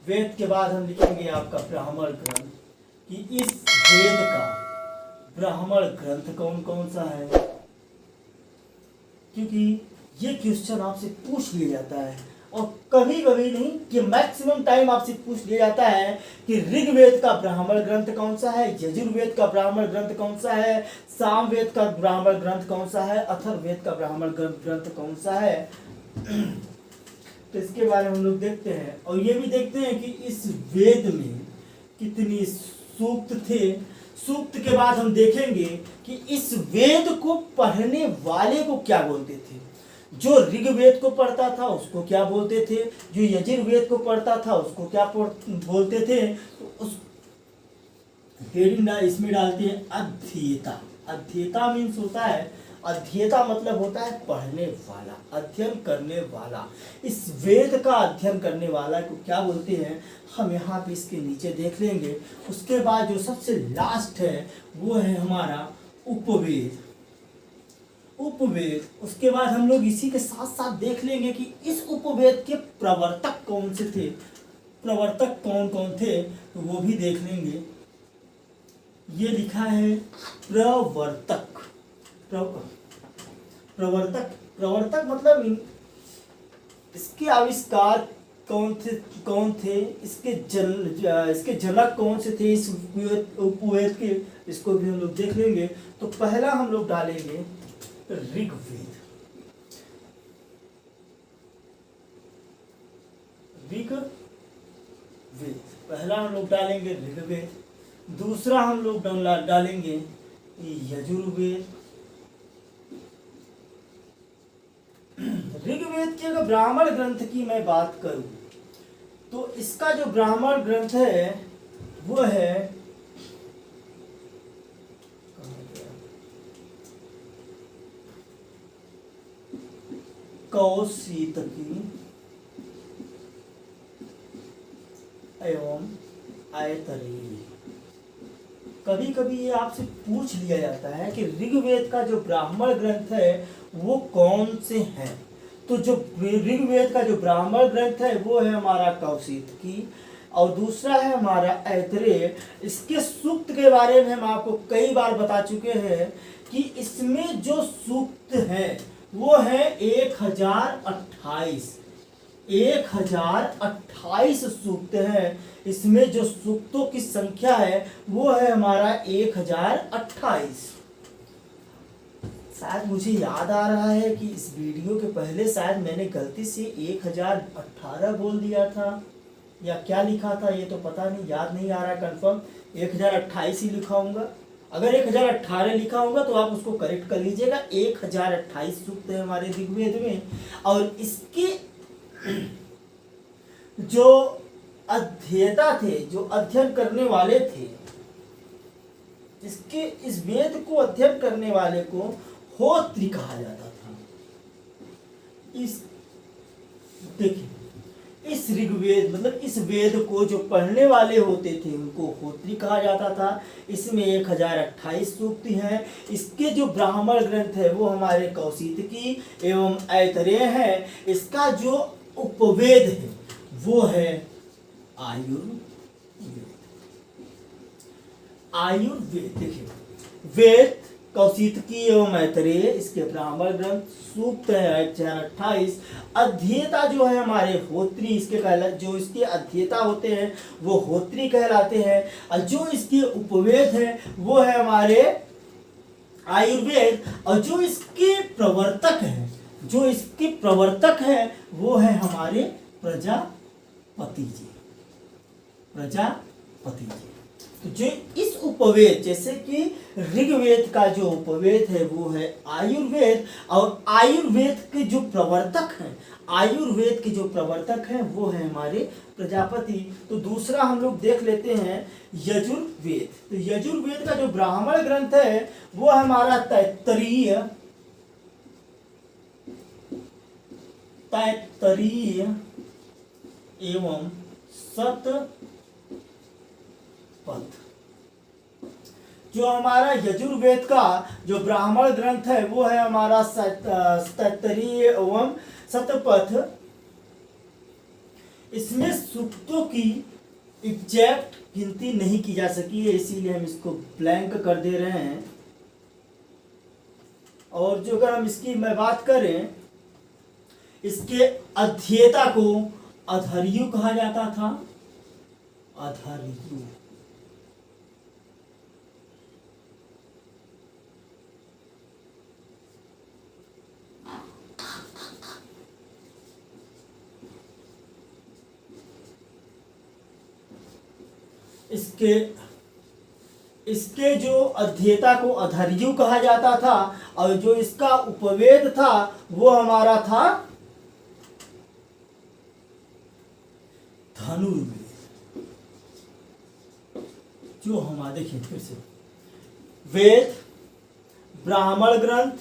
वेद के बाद हम लिखेंगे आपका ब्राह्मण ग्रंथ, कि इस वेद का ब्राह्मण ग्रंथ कौन कौन सा है, क्योंकि ये क्वेश्चन आपसे पूछ लिया जाता है, और कभी कभी नहीं कि मैक्सिमम टाइम आपसे पूछ लिया जाता है कि ऋग्वेद का ब्राह्मण ग्रंथ कौन सा है, यजुर्वेद का ब्राह्मण ग्रंथ कौन सा है, सामवेद का ब्राह्मण ग्रंथ कौन सा है, अथर्ववेद का ब्राह्मण ग्रंथ कौन सा है। तो इसके बारे में हम लोग देखते हैं, और ये भी देखते हैं कि इस वेद में कितनी सूक्त थे। सूक्त के बाद हम देखेंगे कि इस वेद को पढ़ने वाले को क्या बोलते थे। जो ऋग्वेद को पढ़ता था उसको क्या बोलते थे, जो यजुर्वेद को पढ़ता था उसको क्या बोलते थे। तो उस हेडिंग इसमें डालते हैं अध्येता। अध्येता मीन्स होता है, अध्येता मतलब होता है पढ़ने वाला, अध्ययन करने वाला। इस वेद का अध्ययन करने वाला को क्या बोलते हैं, हम यहाँ पे इसके नीचे देख लेंगे। उसके बाद जो सबसे लास्ट है वो है हमारा उपवेद। उपवेद, उसके बाद हम लोग इसी के साथ साथ देख लेंगे कि इस उपवेद के प्रवर्तक कौन से थे, प्रवर्तक कौन कौन थे, तो वो भी देख लेंगे। ये लिखा है प्रवर्तक। प्रवर्तक, प्रवर्तक मतलब इसके आविष्कार कौन थे, इसके जनक कौन से थे इस उपवेद के, इसको भी हम लोग देख लेंगे। तो पहला हम लोग डालेंगे ऋग्वेद। ऋग्वेद पहला हम लोग डालेंगे ऋग्वेद। दूसरा हम लोग डालेंगे यजुर्वेद। ऋग्वेद के अगर ब्राह्मण ग्रंथ की मैं बात करूं तो इसका जो ब्राह्मण ग्रंथ है वो है कौशितकी एवं ऐतरेय। कभी कभी ये आपसे पूछ लिया जाता है कि ऋग्वेद का जो ब्राह्मण ग्रंथ है वो कौन से हैं। तो जो ऋग्वेद का जो ब्राह्मण ग्रंथ है वो है हमारा कौशितकी, और दूसरा है हमारा ऐतरेय। इसके सूक्त के बारे में हम आपको कई बार बता चुके हैं कि इसमें जो सूक्त है वो है 1028। 1028 सूक्त है। इसमें जो सूक्तों की संख्या है वो है हमारा 1028। शायद मुझे याद आ रहा है कि इस वीडियो के पहले शायद मैंने गलती से 1018 बोल दिया था, या क्या लिखा था ये तो पता नहीं, याद नहीं आ रहा कंफर्म। 1028 ही लिखा होगा। अगर 1018 लिखा होगा तो आप उसको करेक्ट कर लीजिएगा। 1028 सूक्त है हमारे ऋग्वेद में, और इसके जो अध्येता थे, जो अध्ययन करने वाले थे, इस वेद को अध्ययन करने वाले को होत्री कहा जाता था। देखिए इस ऋग्वेद मतलब इस वेद को जो पढ़ने वाले होते थे उनको होत्री कहा जाता था। इसमें 1028 सूक्त हैं। इसके जो ब्राह्मण ग्रंथ है वो हमारे कौशितकी एवं ऐतरेय है। इसका जो उपवेद है वो है आयुर्वेद। आयुर्वेद देखिए, वेद कौशितकी एवं ऐतरेय, इसके ब्राह्मण ग्रंथ, सूक्त है 1028। अध्येता जो है हमारे होत्री, जो इसके अध्येता होते हैं वो होत्री कहलाते हैं, और जो इसके उपवेद है वो है हमारे आयुर्वेद, और जो इसके प्रवर्तक है वो है हमारे प्रजापति जी। तो जो इस उपवेद, जैसे कि ऋग्वेद का जो उपवेद है वो है आयुर्वेद, और आयुर्वेद के जो प्रवर्तक हैं वो है हमारे प्रजापति। तो दूसरा हम लोग देख लेते हैं यजुर्वेद। तो यजुर्वेद का जो ब्राह्मण ग्रंथ है वो हमारा तैत्तरीय एवं शतपथ। जो हमारा यजुर्वेद का जो ब्राह्मण ग्रंथ है वो है हमारा तैत्तरीय एवं शतपथ। इसमें सूक्तों की एग्जैक्ट गिनती नहीं की जा सकी है, इसीलिए हम इसको ब्लैंक कर दे रहे हैं। और जो अगर हम इसकी मैं बात करें, इसके अध्येता को अधर्यु कहा जाता था, अधर्यु। इसके जो अध्येता को अधर्यु कहा जाता था और जो इसका उपवेद था वो हमारा था धनुर्वेद। जो हमारे देखिए फिर से वेद, ब्राह्मण ग्रंथ,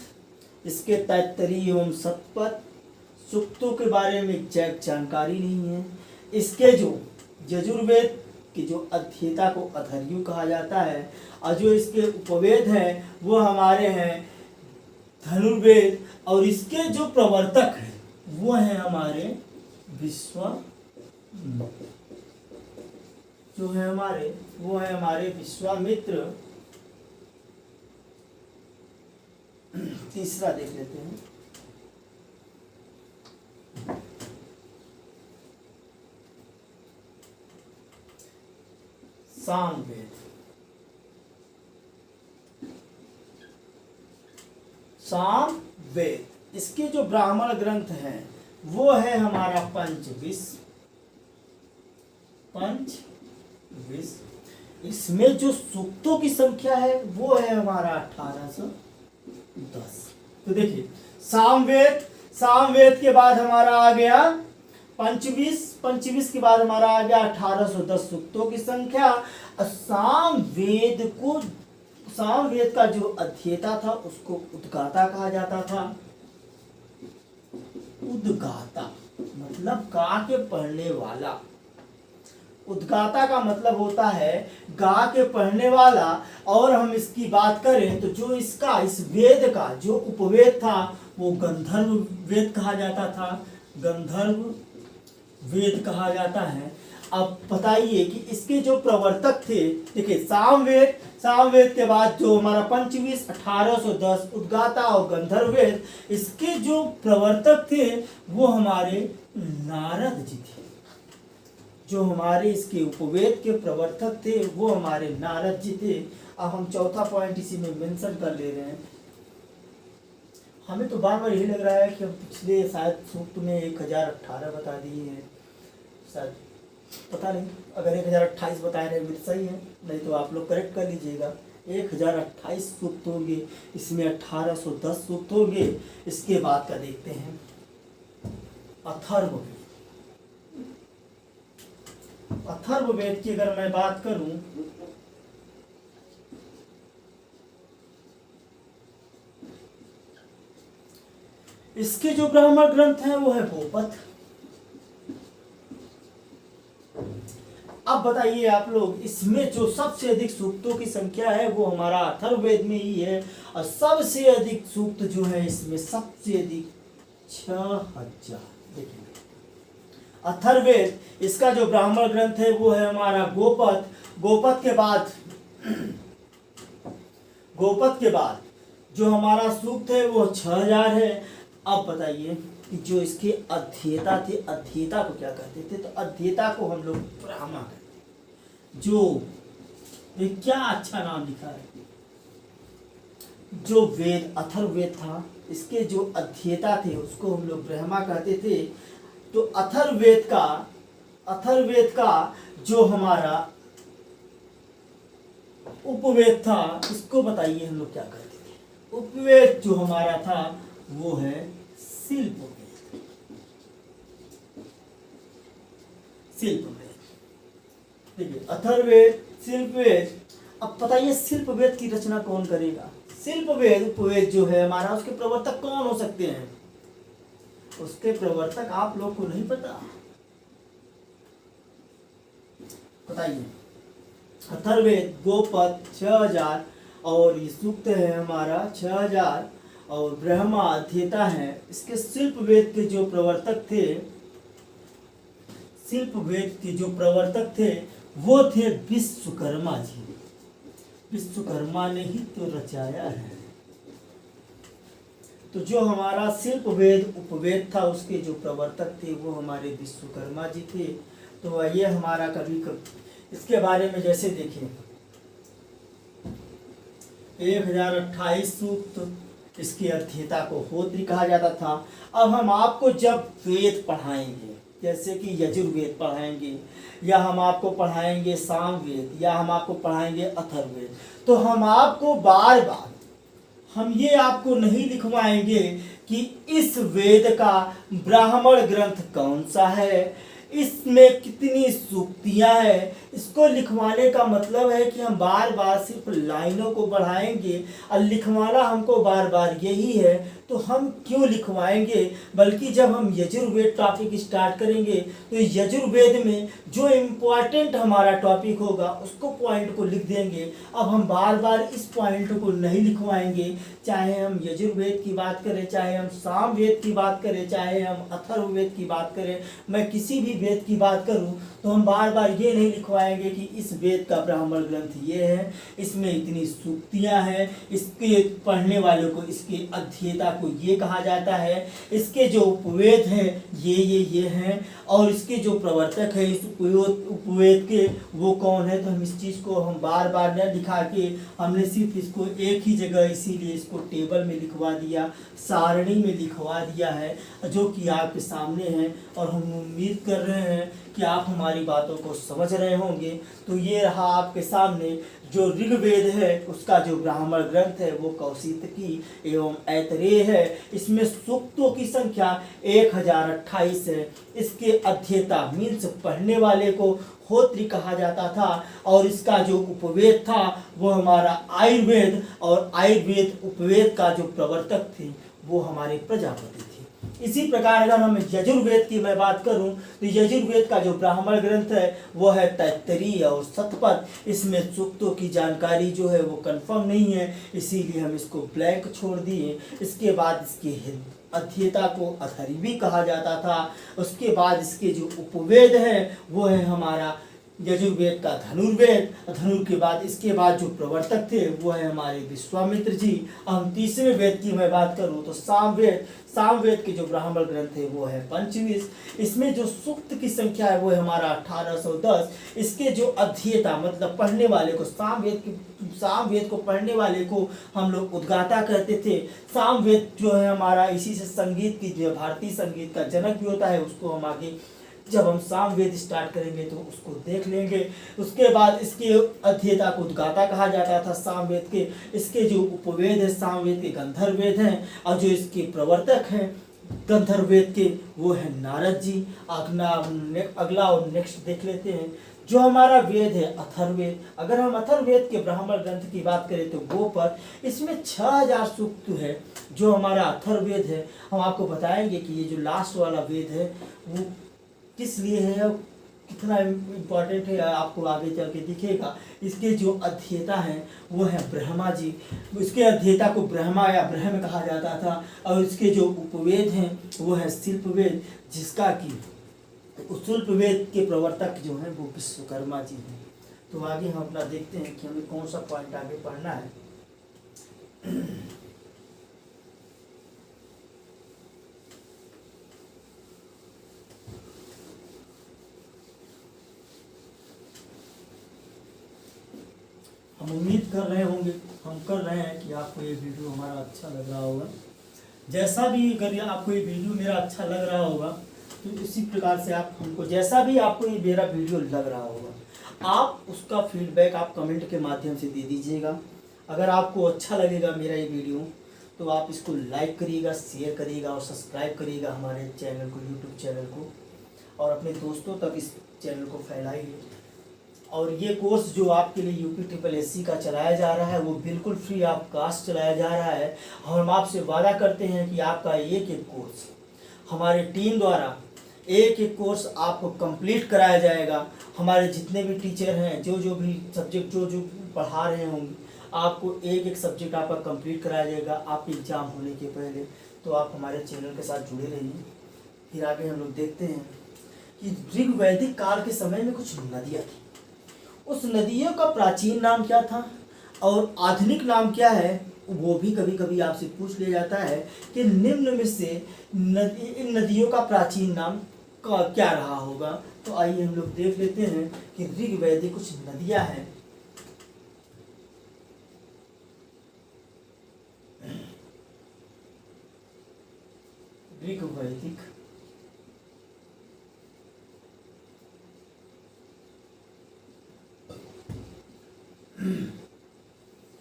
इसके तैत्तरीय एवं शतपथ, सूक्तों के बारे में एग्जैक्ट जानकारी नहीं है। इसके जो यजुर्वेद कि जो अध्येता को अधर्यु कहा जाता है और जो इसके उपवेद हैं वो हमारे हैं धनुर्वेद, और इसके जो प्रवर्तक हैं वो हैं हमारे विश्वामित्र। तीसरा देख लेते हैं, सामवेद। सामवेद इसके जो ब्राह्मण ग्रंथ हैं वो है हमारा पंचविश। इसमें जो सूक्तों की संख्या है वो है हमारा 1810। तो देखिए सामवेद के बाद हमारा आ गया पंचविश के बाद हमारा आ गया 1810 सूक्तों की संख्या। सामवेद का जो अध्येता था उसको उद्गाता कहा जाता था। उद्गाता मतलब गा के पढ़ने वाला। उद्गाता का मतलब होता है गा के पढ़ने वाला। और हम इसकी बात करें तो जो इस वेद का जो उपवेद था वो गंधर्व वेद कहा जाता था, गंधर्व वेद कहा जाता है। अब बताइए कि इसके जो प्रवर्तक थे, देखिए सामवेद के बाद जो हमारा पंचविश 1810 उद्गाता और गंधर्व वेद, इसके जो प्रवर्तक थे वो हमारे नारद जी थे। जो हमारे इसके उपवेद के प्रवर्तक थे वो हमारे नारद जी थे। अब हम चौथा पॉइंट इसी में मेंशन कर ले रहे हैं। हमें तो बार बार यही लग रहा है कि हम पिछले शायद सूक्त में 1018 बता दिए हैं, शायद पता नहीं। अगर 1028 बताए रहे तो सही है, नहीं तो आप लोग करेक्ट कर लीजिएगा। 1028 सूक्त होंगे, इसमें 1810 सूक्त होंगे। इसके बाद का देखते हैं अथर्ववेद। अथर्ववेद की अगर मैं बात करूं, इसके जो ब्राह्मण ग्रंथ हैं वो है गोपथ। अब बताइए आप लोग, इसमें जो सबसे अधिक सूक्तों की संख्या है वो हमारा अथर्ववेद में ही है। और सबसे अधिक सूक्त जो है इसमें सबसे अधिक 6000। देखिए अथर्ववेद, इसका जो ब्राह्मण ग्रंथ है वो है हमारा गोपथ। गोपथ के बाद जो हमारा सूक्त है वो 6000 है। अब बताइए कि जो इसके अध्येता थे, अध्येता को क्या कहते थे? तो अध्येता को हम लोग ब्राह्मण कहते। जो ये क्या अच्छा नाम लिखा है, जो वेद अथर्ववेद था इसके जो अध्येता थे उसको हम लोग ब्रह्मा कहते थे। तो अथर्ववेद का जो हमारा उपवेद था इसको बताइए हम लोग क्या कहते थे? उपवेद जो हमारा था वो है शिल्पवेद। देखिए अथर्ववेद, शिल्पवेद। अब बताइए शिल्पवेद की रचना कौन करेगा? शिल्पवेद उपवेद जो है हमारा, उसके प्रवर्तक कौन हो सकते हैं? उसके प्रवर्तक आप लोग को नहीं पता? बताइए। अथर्ववेद गोपथ 6000 और ये सूक्त है हमारा 6000 और ब्रह्मा अध्येता है। इसके शिल्पवेद के जो प्रवर्तक थे शिल्प वेद के जो प्रवर्तक थे वो थे विश्वकर्मा जी। विश्वकर्मा ने ही तो रचाया है। तो जो हमारा शिल्प वेद उपवेद था उसके जो प्रवर्तक थे वो हमारे विश्वकर्मा जी थे। तो ये हमारा कभी इसके बारे में जैसे देखें 1028 सूक्त इसकी अध्येता को होत्री कहा जाता था। अब हम आपको जब वेद पढ़ाएंगे जैसे कि यजुर्वेद पढ़ाएंगे या हम आपको पढ़ाएंगे सामवेद या हम आपको पढ़ाएंगे अथर्ववेद, तो हम आपको बार बार हम ये आपको नहीं लिखवाएंगे कि इस वेद का ब्राह्मण ग्रंथ कौन सा है, इसमें कितनी सूक्तियां हैं। इसको लिखवाने का मतलब है कि हम बार बार सिर्फ लाइनों को बढ़ाएंगे और लिखवाना हमको बार बार यही है, तो हम क्यों लिखवाएंगे। बल्कि जब हम यजुर्वेद टॉपिक स्टार्ट करेंगे तो यजुर्वेद में जो इम्पोर्टेंट हमारा टॉपिक होगा उसको पॉइंट को लिख देंगे। अब हम बार बार इस पॉइंट को नहीं लिखवाएंगे, चाहे हम यजुर्वेद की बात करें, चाहे हम सामवेद की बात करें, चाहे हम अथर्ववेद की बात करें, मैं किसी भी वेद की बात करूं तो हम बार बार ये नहीं लिखवाएंगे कि इस वेद का ब्राह्मण ग्रंथ ये है, इसमें इतनी सूक्तियां हैं, इसके पढ़ने वालों को, इसके अध्येता को ये कहा जाता है, इसके जो उपवेद हैं ये हैं, और इसके जो प्रवर्तक है इस उपवेद के वो कौन है। तो हम इस चीज़ को हम बार बार न दिखा के हमने सिर्फ इसको एक ही जगह इसीलिए इसको टेबल में लिखवा दिया, सारणी में लिखवा दिया है, जो कि आपके सामने है। और हम उम्मीद कर रहे हैं कि आप हमारी बातों को समझ रहे होंगे। तो ये रहा आपके सामने जो ऋग्वेद है उसका जो ब्राह्मण ग्रंथ है वो कौशितकी एवं ऐतरेय है। इसमें सूक्तों की संख्या 1028 है। इसके अध्येता मीन्स पढ़ने वाले को होत्री कहा जाता था, और इसका जो उपवेद था वो हमारा आयुर्वेद, और आयुर्वेद उपवेद का जो प्रवर्तक थे वो हमारे प्रजापति थे। इसी प्रकार अगर हम यजुर्वेद की मैं बात करूं तो यजुर्वेद का जो ब्राह्मण ग्रंथ है वो है तैत्तरीय और शतपथ। इसमें सूक्तों की जानकारी जो है वो कंफर्म नहीं है, इसीलिए हम इसको ब्लैंक छोड़ दिए। इसके बाद इसके अध्येता को अथर्वी कहा जाता था। उसके बाद इसके जो उपवेद है वो है हमारा यजुर्वेद का धनुर्वेद। धनुर के बाद इसके बाद जो प्रवर्तक थे वो है हमारे विश्वामित्र जी। हम तीसरे वेद की मैं बात करूं तो सामवेद। सामवेद के जो ब्राह्मण ग्रंथ है वो है पंचविश। इसमें जो सूक्त की संख्या है वो है हमारा 1810। इसके जो अध्येता मतलब पढ़ने वाले को सामवेद को पढ़ने वाले को हम लोग उद्गाता कहते थे। सामवेद जो है हमारा इसी से संगीत की जो भारतीय संगीत का जनक भी होता है, उसको हम आगे जब हम सामवेद स्टार्ट करेंगे तो उसको देख लेंगे। उसके बाद इसके अध्येता को उद्गाता कहा जाता था सामवेद के। इसके जो उपवेद है सामवेद के गंधर्ववेद हैं, और जो इसके प्रवर्तक हैं गंधर्ववेद के वो है नारद जी। अगला और नेक्स्ट देख लेते हैं। जो हमारा वेद है अथर्ववेद। अगर हम अथर्ववेद के ब्राह्मण ग्रंथ की बात करें तो वो पर इसमें 6000 सूक्त है। जो हमारा अथर्ववेद है हम आपको बताएंगे कि ये जो लास्ट वाला वेद है वो किस लिए है, कितना इम्पोर्टेंट है, आपको आगे चल के दिखेगा। इसके जो अध्येता हैं वो है ब्रह्मा जी। इसके अध्येता को ब्रह्मा या ब्रह्म कहा जाता था। और इसके जो उपवेद हैं वो है शिल्पवेद, जिसका कि शिल्पवेद के प्रवर्तक जो हैं वो विश्वकर्मा जी हैं। तो आगे हम अपना देखते हैं कि हमें कौन सा पॉइंट आगे पढ़ना है। हम उम्मीद कर रहे होंगे, हम कर रहे हैं कि आपको ये वीडियो हमारा अच्छा लग रहा होगा। जैसा भी अगर आपको ये वीडियो मेरा अच्छा लग रहा होगा तो इसी प्रकार से आप हमको जैसा भी आपको ये मेरा वीडियो लग रहा होगा आप उसका फीडबैक आप कमेंट के माध्यम से दे दीजिएगा। अगर आपको अच्छा लगेगा मेरा ये वीडियो तो आप इसको लाइक करिएगा, शेयर करिएगा और सब्सक्राइब करिएगा हमारे चैनल को, यूट्यूब चैनल को, और अपने दोस्तों तक इस चैनल को फैलाइए। और ये कोर्स जो आपके लिए UPSSC का चलाया जा रहा है वो बिल्कुल फ्री ऑफ कास्ट चलाया जा रहा है। हम आपसे वादा करते हैं कि आपका एक एक कोर्स हमारे टीम द्वारा एक एक कोर्स आपको कंप्लीट कराया जाएगा। हमारे जितने भी टीचर हैं जो भी सब्जेक्ट जो पढ़ा रहे होंगे आपको एक एक सब्जेक्ट आपका कंप्लीट कराया जाएगा आपके एग्ज़ाम होने के पहले। तो आप हमारे चैनल के साथ जुड़े रहिए। फिर आगे हम लोग देखते हैं कि ऋग वैदिक काल के समय में कुछ नदियाँ थी। उस नदियों का प्राचीन नाम क्या था और आधुनिक नाम क्या है, वो भी कभी कभी आपसे पूछ लिया जाता है कि निम्न में से इन नदियों का प्राचीन नाम क्या रहा होगा। तो आइए हम लोग देख लेते हैं कि ऋग वैदिक कुछ नदियां हैं। ऋग वैदिक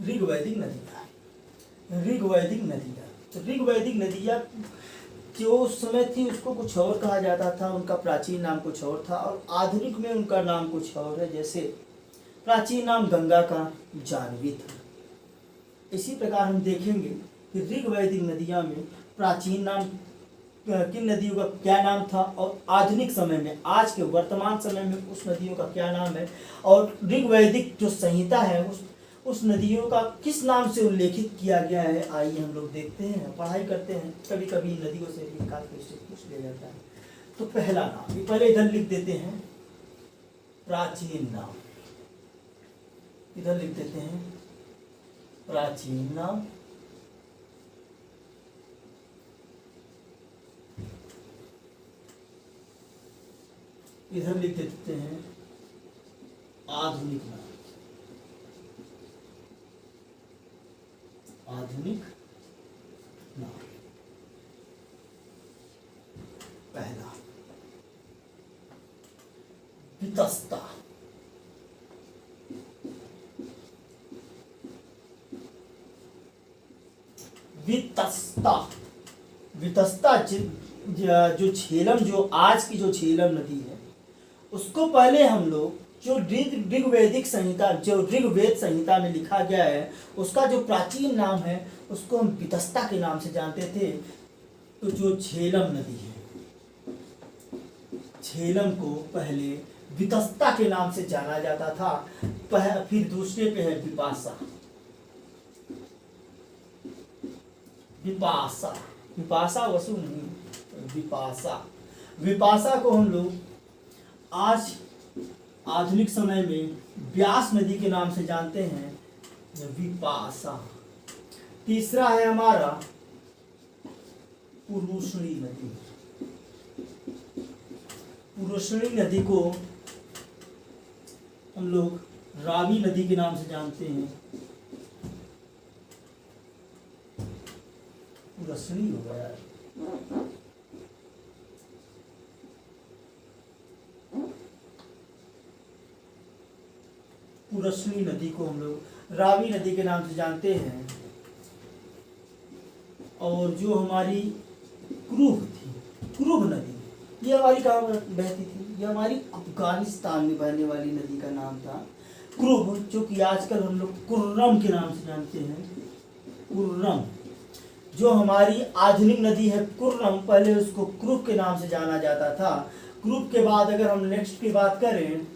ऋग्वैदिक नदियाँ। ऋग्वैदिक नदियाँ तो ऋग्वैदिक नदियाँ जो उस समय थी उसको कुछ और कहा जाता था, उनका प्राचीन नाम कुछ और था और आधुनिक में उनका नाम कुछ और है। जैसे प्राचीन नाम गंगा का जानवी था। इसी प्रकार हम देखेंगे कि ऋग्वैदिक नदियाँ में प्राचीन नाम किन नदियों का क्या नाम था और आधुनिक समय में, आज के वर्तमान समय में उस नदियों का क्या नाम है, और ऋग्वैदिक जो संहिता है उस नदियों का किस नाम से उल्लेखित किया गया है। आइए हम लोग देखते हैं, पढ़ाई करते हैं। कभी कभी नदियों से भी पूछ लिया जाता है। तो पहला नाम, ये पहले इधर लिख देते हैं प्राचीन नाम, इधर लिख देते हैं प्राचीन नाम। इधर लिख देते हैं आधुनिक नाम, आधुनिक नाम। पहला वितस्ता, वितस्ता, वितस्ता जो झेलम, जो आज की जो झेलम नदी है, उसको पहले हम लोग जो ऋग्वैदिक संहिता, जो ऋग्वेद संहिता में लिखा गया है, उसका जो प्राचीन नाम है उसको हम वितस्ता के नाम से जानते थे। तो जो झेलम नदी है, झेलम को पहले वितस्ता के नाम से जाना जाता था। फिर दूसरे पे है विपाशा, विपाशा, विपाशा वसु नहीं, विपाशा। विपाशा को हम लोग आज आधुनिक समय में व्यास नदी के नाम से जानते हैं, विपाशा। तीसरा है हमारा पुरुषणी नदी। पुरुषणी नदी को हम लोग रावी नदी के नाम से जानते हैं। पुरुषणी हो गया, पुरुषणी नदी को हम लोग रावी नदी के नाम से जानते हैं। और जो हमारी क्रूब थी, क्रूब नदी, ये हमारी कहाँ बहती थी? ये हमारी अफगानिस्तान में बहने वाली नदी का नाम था क्रूब, जो कि आजकल हम लोग कुर्रम के नाम से जानते हैं। कुर्रम जो हमारी आधुनिक नदी है कुर्रम, पहले उसको क्रूब के नाम से जाना जाता था। क्रूब के बाद अगर हम नेक्स्ट की बात करें,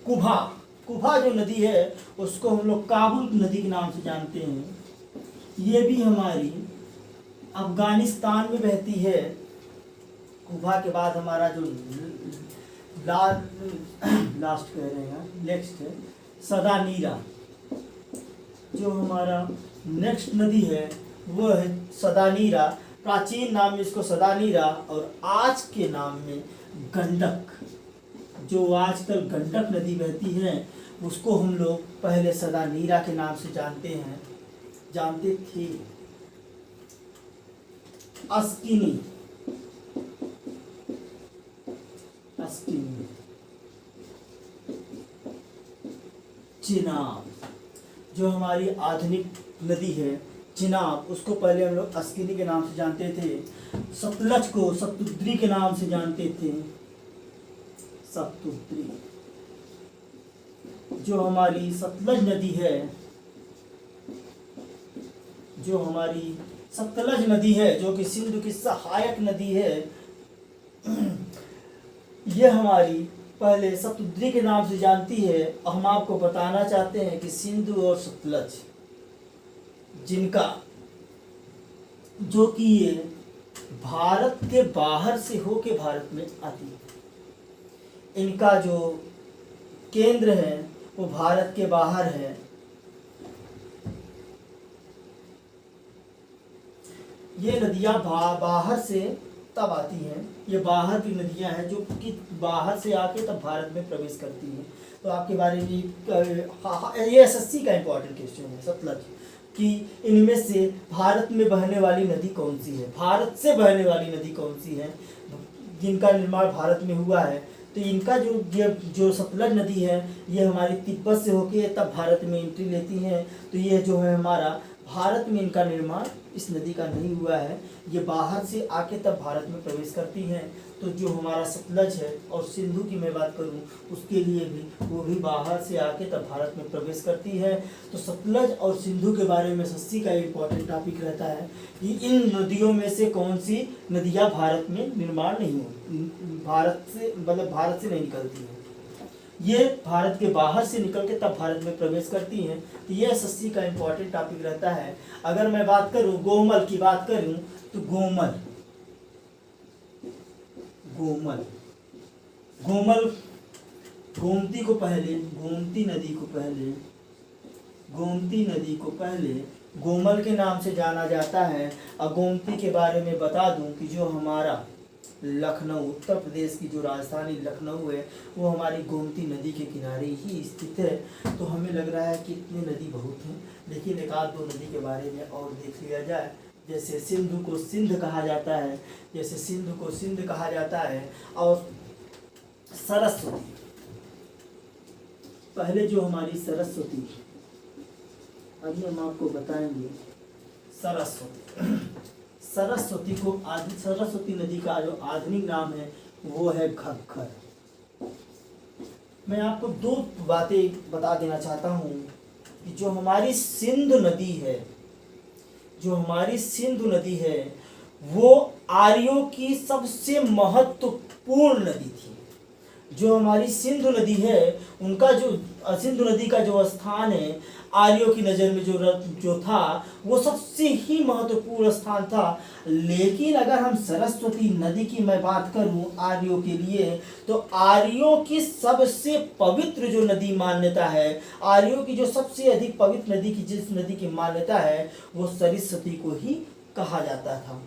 कुभा, कुभा जो नदी है उसको हम लोग काबुल नदी के नाम से जानते हैं। ये भी हमारी अफगानिस्तान में बहती है। कुभा के बाद हमारा जो लास्ट कह रहे हैं, नेक्स्ट है सदानीरा। जो हमारा नेक्स्ट नदी है वो है सदानीरा। प्राचीन नाम में इसको सदानीरा और आज के नाम में गंडक। जो आजकल गंडक नदी बहती है उसको हम लोग पहले सदानीरा के नाम से जानते थे। अस्किनी, अस्किनी, चिनाब जो हमारी आधुनिक नदी है चिनाब, उसको पहले हम लोग अस्किनी के नाम से जानते थे। सतलज को सतुद्री के नाम से जानते थे। सतुद्री जो हमारी सतलज नदी है, जो हमारी सतलज नदी है, जो कि सिंधु की सहायक नदी है, यह हमारी पहले सतुद्री के नाम से जानती है। हम आपको बताना चाहते हैं कि सिंधु और सतलज, जिनका जो कि ये भारत के बाहर से होके भारत में आती है। इनका जो केंद्र है वो भारत के बाहर है। ये नदियां बाहर से तब आती हैं, ये बाहर की नदियां हैं जो कि बाहर से आके तब भारत में प्रवेश करती हैं। तो आपके बारे में ये एसएससी का इम्पोर्टेंट क्वेश्चन है, सतलज, कि इनमें से भारत में बहने वाली नदी कौन सी है, भारत से बहने वाली नदी कौन सी है जिनका निर्माण भारत में हुआ है। तो इनका जो सतलज नदी है ये हमारी तिब्बत से होके तब भारत में एंट्री लेती है। तो ये जो है हमारा भारत में इनका निर्माण इस नदी का नहीं हुआ है, ये बाहर से आके तब भारत में प्रवेश करती हैं। तो जो हमारा सतलज है और सिंधु की मैं बात करूं उसके लिए भी वो भी बाहर से आके तब भारत में प्रवेश करती है। तो सतलज और सिंधु के बारे में एसएससी का इम्पोर्टेंट टॉपिक रहता है कि इन नदियों में से कौन सी नदियां भारत में निर्माण नहीं हुई, भारत से मतलब भारत से नहीं निकलती हैं, ये भारत के बाहर से निकल के तब भारत में प्रवेश करती हैं। तो ये एसएससी का इम्पोर्टेंट टॉपिक रहता है। अगर मैं बात करूं गोमल की बात करूं तो गोमल गोमती को पहले गोमती नदी को पहले गोमल के नाम से जाना जाता है। और गोमती के बारे में बता दूं कि जो हमारा लखनऊ, उत्तर प्रदेश की जो राजधानी लखनऊ है वो हमारी गोमती नदी के किनारे ही स्थित है। तो हमें लग रहा है कि इतनी नदी बहुत हैं, लेकिन एक आध दो नदी के बारे में और देख लिया जाए। जैसे सिंधु को सिंध कहा जाता है, और सरस्वती, पहले जो हमारी सरस्वती, अभी हम आपको बताएंगे सरस्वती नदी का जो आधुनिक नाम है वो है घग्गर। मैं आपको दो बातें बता देना चाहता हूँ कि जो हमारी सिंधु नदी है वो आर्यों की सबसे महत्वपूर्ण नदी थी। जो हमारी सिंधु नदी है उनका जो सिंधु नदी का जो स्थान है आर्यों की नज़र में जो था वो सबसे ही महत्वपूर्ण स्थान था। लेकिन अगर हम सरस्वती नदी की मैं बात करूं आर्यों के लिए, तो आर्यों की सबसे पवित्र जो नदी मान्यता है, आर्यों की जो सबसे अधिक पवित्र नदी की जिस नदी की मान्यता है वो सरस्वती को ही कहा जाता था।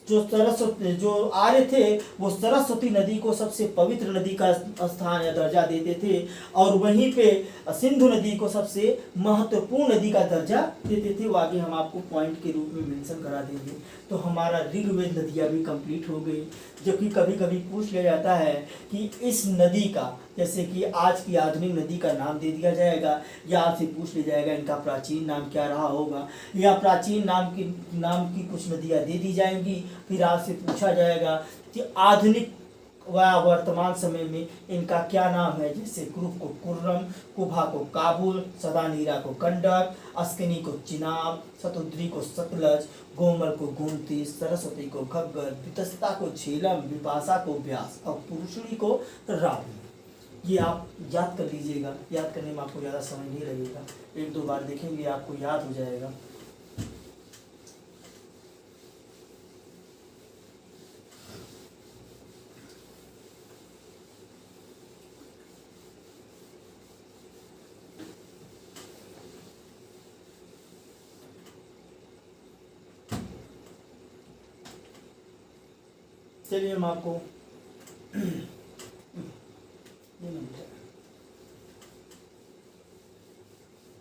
जो आर्य थे वो सरस्वती नदी को सबसे पवित्र नदी का स्थान या दर्जा देते थे, और वहीं पे सिंधु नदी को सबसे महत्वपूर्ण नदी का दर्जा देते थे। वो आगे हम आपको पॉइंट के रूप में मेंशन करा देंगे। तो हमारा ऋग्वेद नदियाँ भी कंप्लीट हो गई। जबकि कभी कभी पूछ लिया जाता है कि इस नदी का, जैसे कि आज की आधुनिक नदी का नाम दे दिया जाएगा, या आपसे पूछ लिया जाएगा इनका प्राचीन नाम क्या रहा होगा, या प्राचीन नाम की कुछ नदियाँ दे दी जाएंगी। फिर आपसे पूछा जाएगा कि आधुनिक व वर्तमान समय में इनका क्या नाम है। जैसे क्रुप को कुर्रम, कुभा को काबुल, सदानीरा को गंडक, अस्किनी को चिनाब, शतुद्री को सतलज, गोमल को गोमती, सरस्वती को घग्गर, वितस्ता को झेलम, विपाशा को व्यास और पुरुषणी को रावी। ये आप याद कर लीजिएगा, याद करने में आपको ज़्यादा समय नहीं लगेगा, एक दो बार देखेंगे आपको याद हो जाएगा। चलिए हम आपको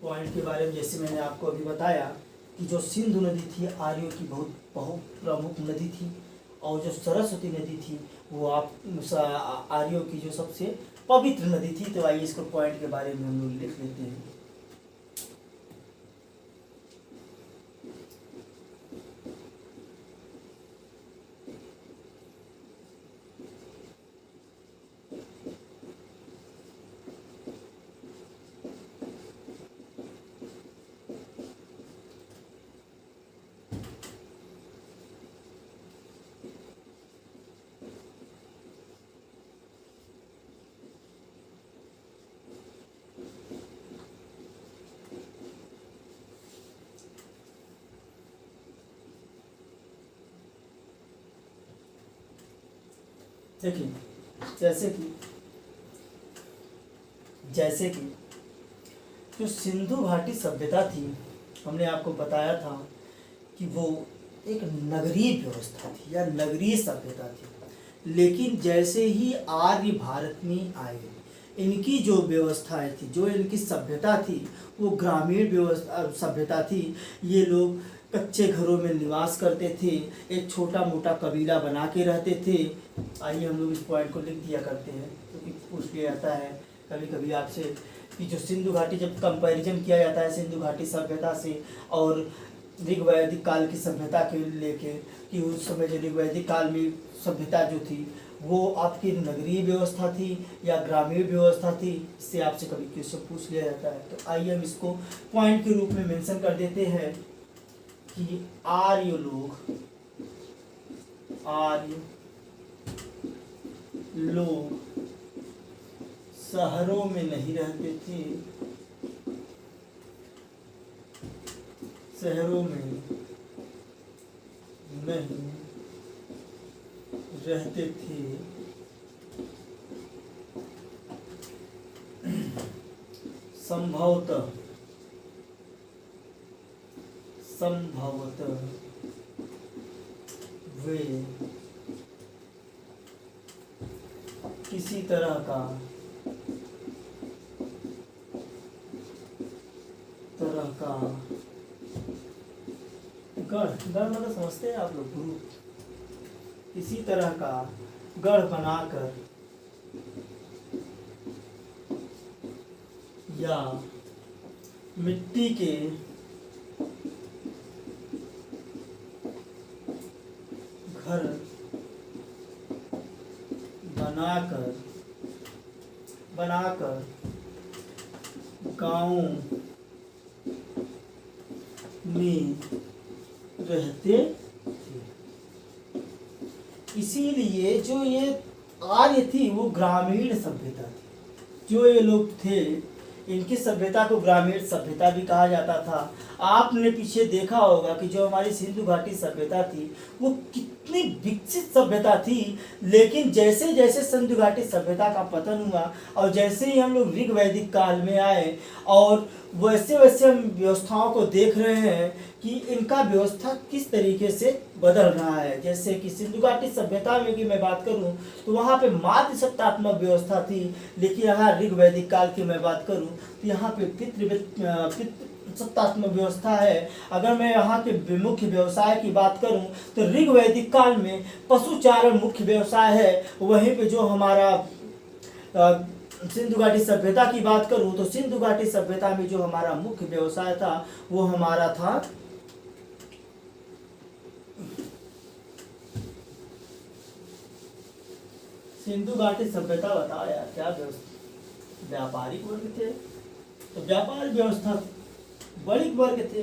पॉइंट के बारे में, जैसे मैंने आपको अभी बताया कि जो सिंधु नदी थी आर्यों की बहुत प्रमुख नदी थी, और जो सरस्वती नदी थी वो आर्यों की जो सबसे पवित्र नदी थी। तो आइए इसको पॉइंट के बारे में हम लोग लिख लेते हैं। देखिए, जैसे कि जो सिंधु घाटी सभ्यता थी, हमने आपको बताया था कि वो एक नगरीय व्यवस्था थी या नगरीय सभ्यता थी। लेकिन जैसे ही आर्य भारत में आए, इनकी जो व्यवस्थाएं थी, जो इनकी सभ्यता थी, वो ग्रामीण व्यवस्था सभ्यता थी। ये लोग कच्चे घरों में निवास करते थे, एक छोटा मोटा कबीला बना के रहते थे। आइए हम लोग इस पॉइंट को लिख दिया करते हैं, क्योंकि पूछ लिया जाता है कभी कभी आपसे कि जो सिंधु घाटी, जब कंपैरिजन किया जाता है सिंधु घाटी सभ्यता से और ऋग वैदिक काल की सभ्यता के लेके, कि उस समय जो ऋग वैदिक काल में सभ्यता जो थी वो आपकी नगरीय व्यवस्था थी या ग्रामीण व्यवस्था थी, इससे आपसे कभी क्वेश्चन पूछ लिया जाता है। तो आइए हम इसको पॉइंट के रूप में मेंशन कर देते हैं कि आर्य लोग शहरों में नहीं रहते थे, शहरों में नहीं रहते थे, संभवतः वे किसी तरह का गढ़ मतलब समझते हैं आप लोग, गुरु, किसी तरह का गढ़ बनाकर या मिट्टी के घर बनाकर गाँव में रहते थे। इसीलिए जो ये आर्य थी वो ग्रामीण सभ्यता थी। जो ये लोग थे, इनकी सभ्यता को ग्रामीण सभ्यता भी कहा जाता था। आपने पीछे देखा होगा कि जो हमारी सिंधु घाटी सभ्यता थी वो कितनी विकसित सभ्यता थी, लेकिन जैसे जैसे सिंधु घाटी सभ्यता का पतन हुआ और जैसे ही हम लोग ऋग वैदिक काल में आए और वैसे वैसे हम व्यवस्थाओं को देख रहे हैं कि इनका व्यवस्था किस तरीके से बदल रहा है। जैसे कि सिंधु घाटी सभ्यता में की मैं बात करूं तो वहाँ पे मातृसत्तात्मक व्यवस्था थी, लेकिन अगर ऋग वैदिक काल की मैं बात करूं तो यहाँ पे पितृ सत्तात्मक व्यवस्था है। अगर मैं यहाँ के मुख्य व्यवसाय की बात करूं तो ऋग वैदिक काल में पशुचारण मुख्य व्यवसाय है। वहीं पे जो हमारा सिंधु घाटी सभ्यता की बात करूं तो सिंधु घाटी सभ्यता में जो हमारा मुख्य व्यवसाय था वो हमारा था सिंधु घाटी सभ्यता, बताओ यार क्या व्यवस्था, व्यापारिक वर्ग थे, तो व्यापार व्यवस्था बड़े वर्ग थे।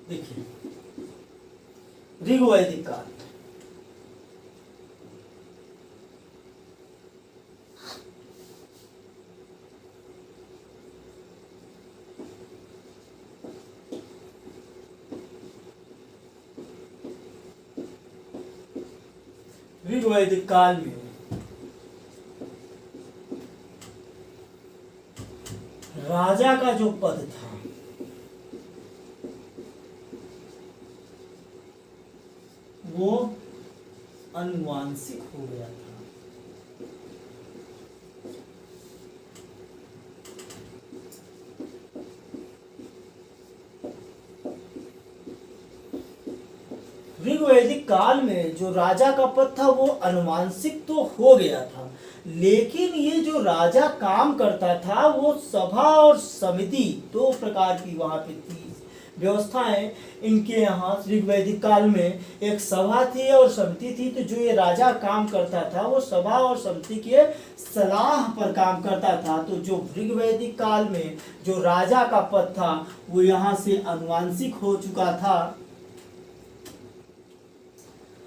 देखिए ऋग वैदिक काल, ऋग वैदिक काल में राजा का जो पद था वो अनुवांशिक हो गया था। ऋग वैदिक काल में जो राजा का पद था वो अनुवांशिक तो हो गया था, लेकिन ये जो राजा काम करता था वो सभा और समिति दो प्रकार की वहां पे थी व्यवस्थाएं। इनके यहाँ ऋग वैदिक काल में एक सभा थी और समिति थी। तो जो ये राजा काम करता था वो सभा और समिति के सलाह पर काम करता था। तो जो ऋग वैदिक काल में जो राजा का पद था वो यहाँ से अनुवांशिक हो चुका था।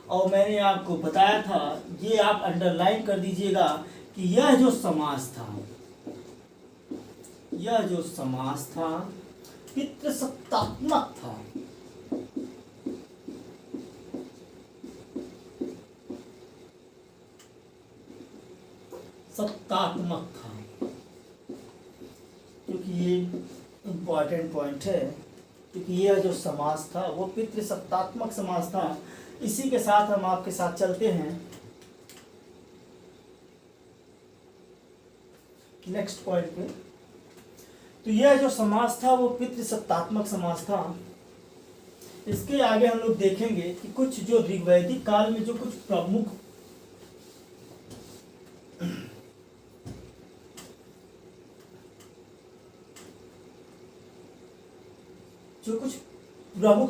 और मैंने आपको बताया था, ये आप अंडरलाइन कर दीजिएगा कि यह जो समाज था पितृसत्तात्मक था। सत्तात्मक था, क्योंकि ये इम्पॉर्टेंट पॉइंट है, क्योंकि यह जो समास था वो पितृसत्तात्मक समास था। इसी के साथ हम आपके साथ चलते हैं नेक्स्ट पॉइंट पे। तो यह जो समास था वो पितृसत्तात्मक समास था। इसके आगे हम लोग देखेंगे कि कुछ जो ऋग्वैदिक काल में जो कुछ प्रमुख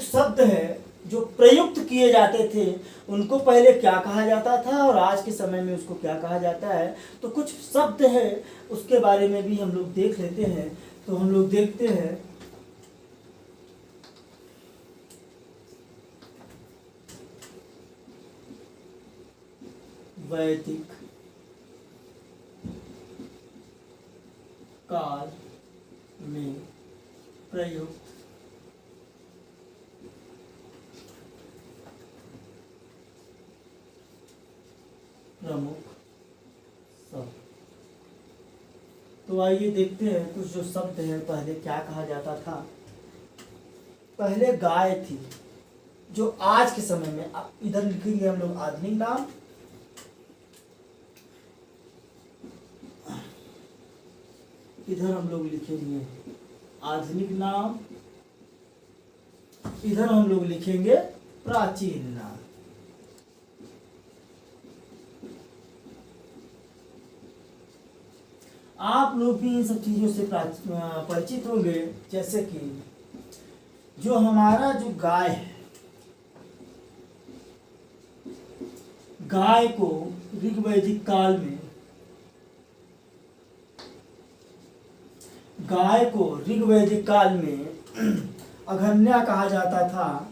शब्द है जो प्रयुक्त किए जाते थे, उनको पहले क्या कहा जाता था और आज के समय में उसको क्या कहा जाता है। तो कुछ शब्द है उसके बारे में भी हम लोग देख लेते हैं। तो हम लोग देखते हैं वैदिक काल में प्रयुक्त प्रमुख शब्द। तो आइए देखते हैं कुछ जो शब्द है पहले क्या कहा जाता था। पहले गाय थी, जो आज के समय में इधर लिखेंगे हम लोग आधुनिक नाम, इधर हम लोग लिखेंगे आधुनिक नाम, इधर हम लोग लिखेंगे प्राचीन नाम। आप लोग भी इन सब चीजों से परिचित होंगे। जैसे कि जो हमारा जो गाय है, गाय को ऋग्वैदिक काल में अघन्या कहा जाता था।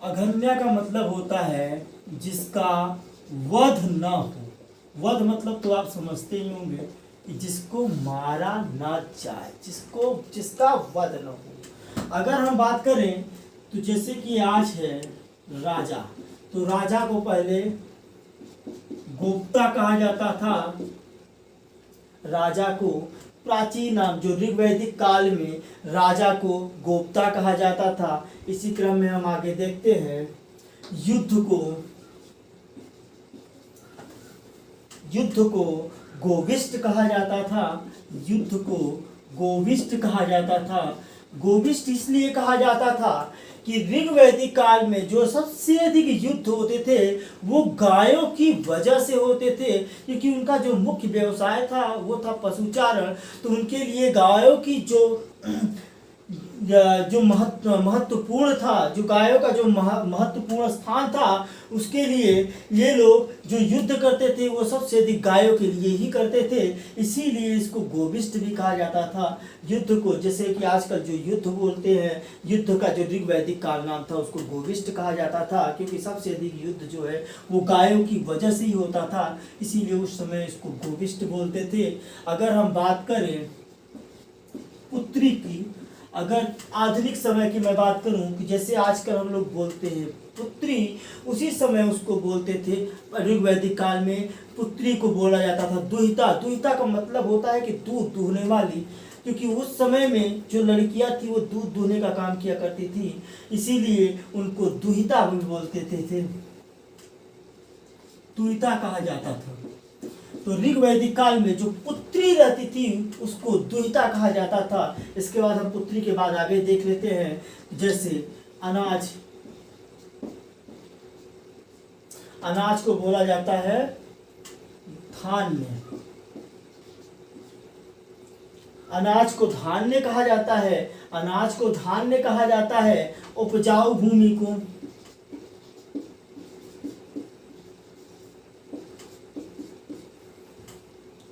अघन्या का मतलब होता है जिसका वध न हो। वध मतलब तो आप समझते ही होंगे कि जिसको मारा न जाए, जिसका वध न हो। अगर हम बात करें तो जैसे कि आज है राजा, तो राजा को पहले गोप्ता कहा जाता था। राजा को प्राचीन नाम जो ऋग्वैदिक काल में राजा को गोप्ता कहा जाता था। इसी क्रम में हम आगे देखते हैं युद्ध को गोविष्ट कहा जाता था। युद्ध को गोविष्ट कहा जाता था। गोविष्ट इसलिए कहा जाता था कि ऋग्वैदिक काल में जो सबसे अधिक युद्ध होते थे वो गायों की वजह से होते थे, क्योंकि उनका जो मुख्य व्यवसाय था वो था पशुचारण। तो उनके लिए गायों की जो महत्वपूर्ण था, जो गायों का जो महत्वपूर्ण स्थान था, उसके लिए ये लोग जो युद्ध करते थे वो सबसे अधिक गायों के लिए ही करते थे। इसीलिए इसको गोविष्ट भी कहा जाता था युद्ध को। जैसे कि आजकल जो युद्ध बोलते हैं, युद्ध का जो ऋग्वैदिक काल नाम था उसको गोविष्ट कहा जाता था, क्योंकि सबसे अधिक युद्ध जो है वो गायों की वजह से ही होता था। इसीलिए उस समय इसको गोविष्ट बोलते थे। अगर हम बात करें पुत्री की, अगर आधुनिक समय की मैं बात करूं कि जैसे आजकल हम लोग बोलते हैं पुत्री, उसी समय उसको बोलते थे ऋग्वैदिक काल में पुत्री को बोला जाता था दुहिता। दुहिता का मतलब होता है कि दूध दूहने वाली, क्योंकि उस समय में जो लड़कियां थी वो दूध दूहने का काम किया करती थी, इसीलिए उनको दुहिता भी बोलते थे, दुहिता कहा जाता था। तो ऋग्वैदिक काल में जो पुत्री रहती थी उसको दुहिता कहा जाता था। इसके बाद हम पुत्री के बाद आगे देख लेते हैं। जैसे अनाज को बोला जाता है धान्य। अनाज को धान्य कहा जाता है। अनाज को धान्य कहा जाता है उपजाऊ भूमि को।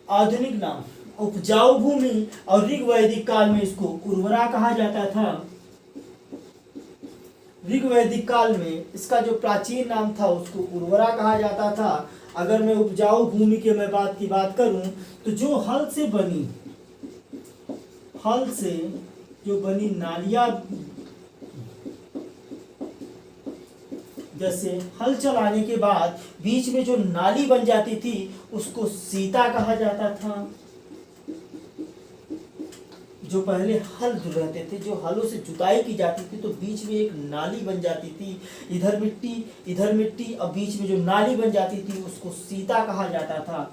आधुनिक नाम उपजाऊ भूमि, और ऋग्वैदिक काल में इसको उर्वरा कहा जाता था। ऋग्वैदिक काल में इसका जो प्राचीन नाम था उसको उर्वरा कहा जाता था। अगर मैं उपजाऊ भूमि के मैं बात करूं तो जो हल से जो बनी नालियां, जैसे हल चलाने के बाद बीच में जो नाली बन जाती थी उसको सीता कहा जाता था। जो पहले हल रहते थे, जो हलों से जुताई की जाती थी तो बीच में एक नाली बन जाती थी, इधर मिट्टी और बीच में जो नाली बन जाती थी उसको सीता कहा जाता था।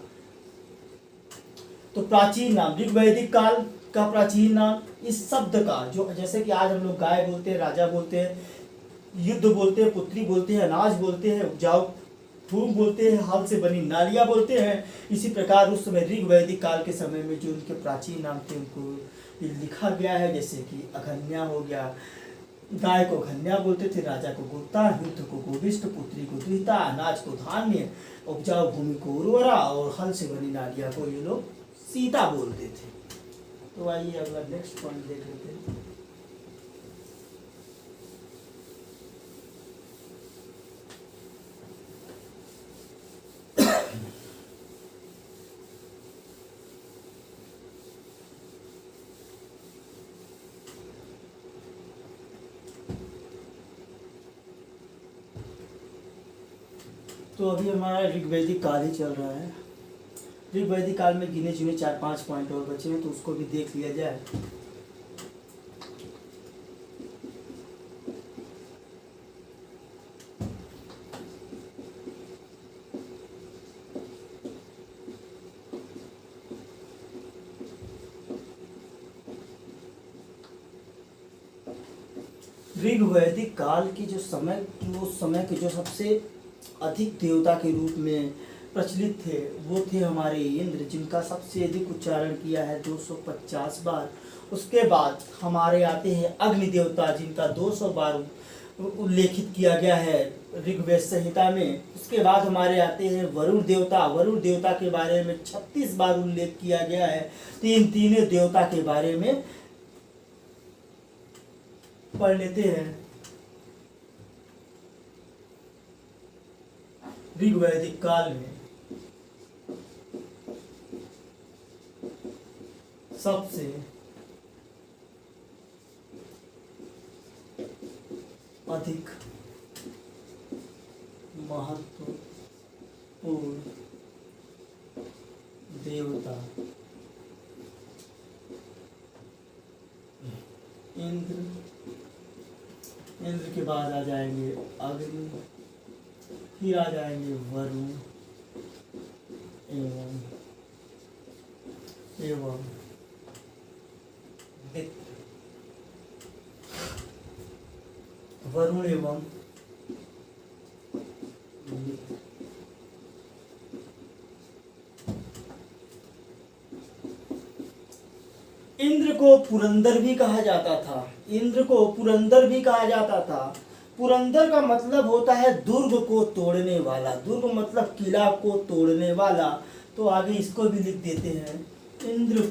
तो प्राचीन नाम, ऋग वैदिक काल का प्राचीन नाम इस शब्द का, जो जैसे कि आज हम लोग गाय बोलते हैं, राजा बोलते हैं, युद्ध बोलते हैं, पुत्री बोलते हैं, अनाज बोलते हैं, उपजाऊ भूमि बोलते हैं, हल से बनी नालियां बोलते हैं, इसी प्रकार उस समय ऋग वैदिक काल के समय में जो उनके प्राचीन नाम थे उनको लिखा गया है। जैसे कि अघन्या हो गया, गाय को घन्या बोलते थे, राजा को गोता, युद्ध को गोविष्ट, पुत्री को द्विता, अनाज को धान्य, उपजाऊ भूमि को उर्वरा और हल से बनी नालियां को ये लोग सीता बोलते थे। तो आइए अगला नेक्स्ट पॉइंट देख लेते हैं। तो अभी हमारा ऋग्वैदिक काल ही चल रहा है। ऋग्वैदिक काल में गिने चुने 4-5 पॉइंट और बचे हैं तो उसको भी देख लिया जाए। ऋग्वैदिक काल की जो समय, उस समय के जो सबसे अधिक देवता के रूप में प्रचलित थे वो थे हमारे इंद्र, जिनका सबसे अधिक उच्चारण किया है 250 बार। उसके बाद हमारे आते हैं अग्नि देवता, जिनका 200 बार उल्लेखित किया गया है ऋग्वेद संहिता में। उसके बाद हमारे आते हैं वरुण देवता, वरुण देवता के बारे में 36 बार उल्लेख किया गया है। तीनों देवता के बारे में पढ़ लेते हैं। ऋग्वैदिक काल में सबसे अधिक महत्वपूर्ण देवता इंद्र, इंद्र के बाद आ जाएंगे अग्नि, फिर आ जाएंगे वरुण एवं वरुण एवं इंद्र को पुरंदर भी कहा जाता था। इंद्र को पुरंदर भी कहा जाता था। पुरंदर का मतलब होता है दुर्ग को तोड़ने वाला। दुर्ग मतलब किला को तोड़ने वाला। तो आगे इसको भी लिख देते हैं। इंद्र,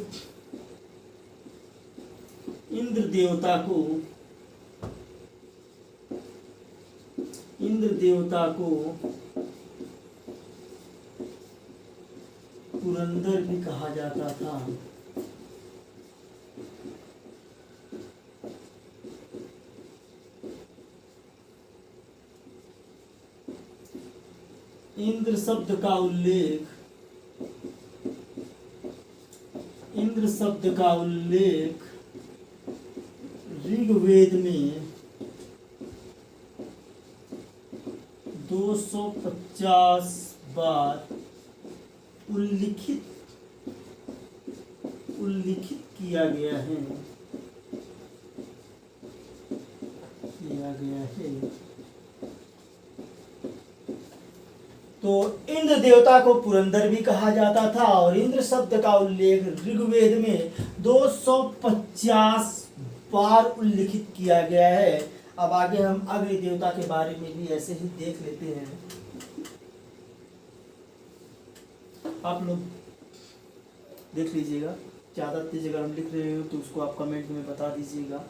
इंद्र देवता को, इंद्र देवता को पुरंदर भी कहा जाता था। इंद्र शब्द का उल्लेख, इंद्र शब्द का उल्लेख ऋग्वेद में 250 बार उल्लिखित किया गया है, तो इंद्र देवता को पुरंदर भी कहा जाता था और इंद्र शब्द का उल्लेख ऋग्वेद में 250 बार उल्लिखित किया गया है। अब आगे हम अग्नि देवता के बारे में भी ऐसे ही देख लेते हैं। आप लोग देख लीजिएगा, ज़्यादा तेज अगर हम लिख रहे हो तो उसको आप कमेंट में बता दीजिएगा।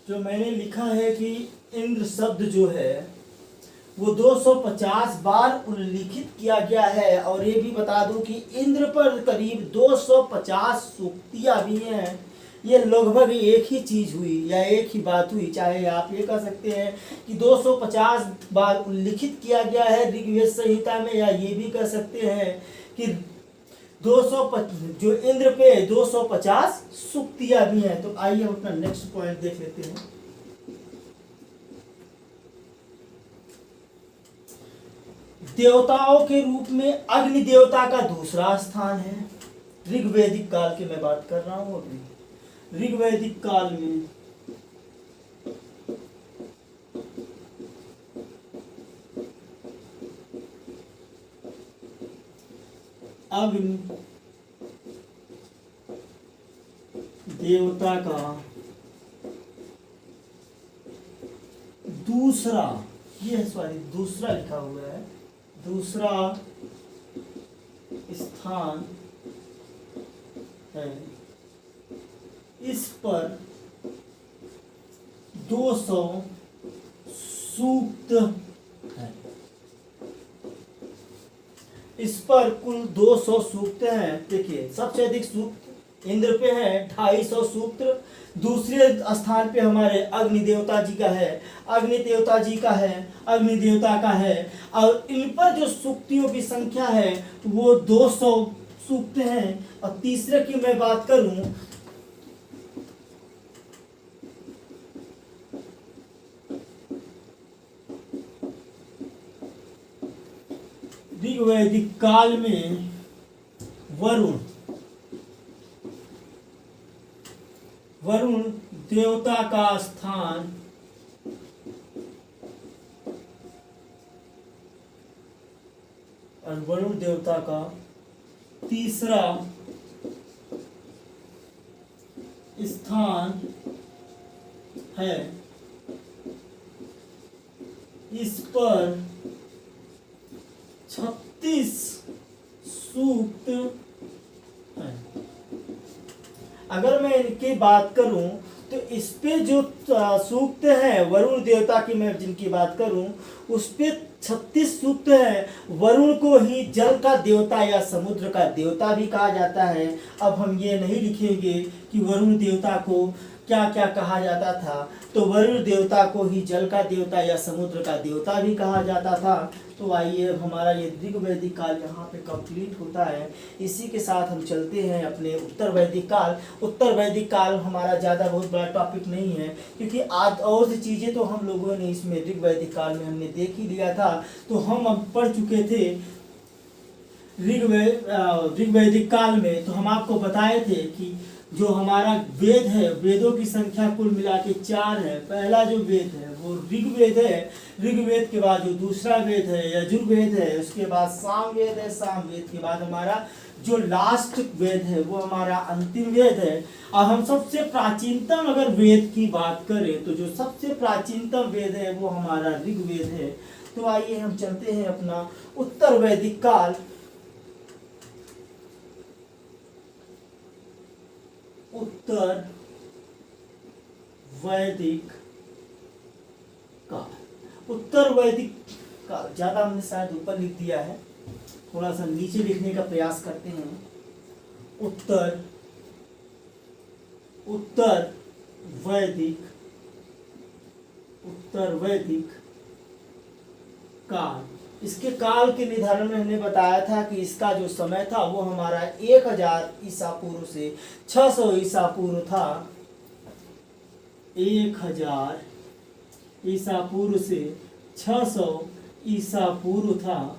जो मैंने लिखा है कि इंद्र शब्द जो है वो 250 बार उल्लिखित किया गया है। और ये भी बता दूं कि इंद्र पर करीब 250 सूक्तियां भी हैं। ये लगभग एक ही चीज हुई या एक ही बात हुई, चाहे आप ये कह सकते हैं कि 250 बार उल्लिखित किया गया है ऋग्वेद संहिता में, या ये भी कह सकते हैं कि 200 जो इंद्र पे 250 सूक्तियां भी हैं। तो आइए हम अपना नेक्स्ट पॉइंट देख लेते हैं। देवताओं के रूप में अग्नि देवता का दूसरा स्थान है। ऋग्वैदिक काल की मैं बात कर रहा हूं अभी। ऋग्वैदिक काल में अग्नि देवता का दूसरा, ये सॉरी दूसरा लिखा हुआ है, दूसरा स्थान है। इस पर 200 सूक्त है। इस पर कुल 200 सूक्त हैं। देखिए सबसे अधिक सूक्त इंद्र पे है, 250 सूक्त। दूसरे स्थान पे हमारे अग्नि देवता जी का है, अग्नि देवता जी का है, अग्नि देवता का है। और इन पर जो सूक्तियों की संख्या है वो 200 सूक्त हैं। और तीसरे की मैं बात करूं ऋग्वैदिक काल में वरुण देवता का स्थान और वरुण देवता का तीसरा स्थान है। इस पर 36 सूक्त है। अगर मैं इनकी बात करूं तो इस पे जो सूक्त है वरुण देवता की, मैं जिनकी बात करूं उस पे 36 सूक्त है। वरुण को ही जल का देवता या समुद्र का देवता भी कहा जाता है। अब हम ये नहीं लिखेंगे कि वरुण देवता को क्या क्या कहा जाता था, तो वरुण देवता को ही जल का देवता या समुद्र का देवता भी कहा जाता था। तो आइए हमारा ये ऋग्वैदिक काल यहाँ पे कंप्लीट होता है। इसी के साथ हम चलते हैं अपने उत्तर वैदिक काल। उत्तर वैदिक काल हमारा ज़्यादा बहुत बड़ा टॉपिक नहीं है, क्योंकि आज और सी चीज़ें तो हम लोगों ने इसमें ऋग्वैदिक काल में हमने देख ही लिया था। तो हम अब पढ़ चुके थे ऋग्वैदिक काल में। तो हम आपको बताए थे कि जो हमारा वेद है, वेदों की संख्या कुल मिला के 4 है। पहला जो वेद है वो ऋग्वेद है। ऋग्वेद के बाद जो दूसरा वेद है यजुर्वेद है। उसके बाद सामवेद है। सामवेद के बाद हमारा जो लास्ट वेद है वो हमारा अंतिम वेद है। और हम सबसे प्राचीनतम अगर वेद की बात करें तो जो सबसे प्राचीनतम वेद है वो हमारा ऋग्वेद है। तो आइए हम चलते हैं अपना उत्तर वैदिक काल। उत्तर वैदिक काल। उत्तर वैदिक काल ज्यादा हमने शायद ऊपर लिख दिया है, थोड़ा सा नीचे लिखने का प्रयास करते हैं। उत्तर वैदिक काल। इसके काल के निर्धारण में हमने बताया था कि इसका जो समय था वो हमारा 1000 ईसा पूर्व से 600 ईसा पूर्व था। 1000 ईसा पूर्व से 600 ईसा पूर्व था।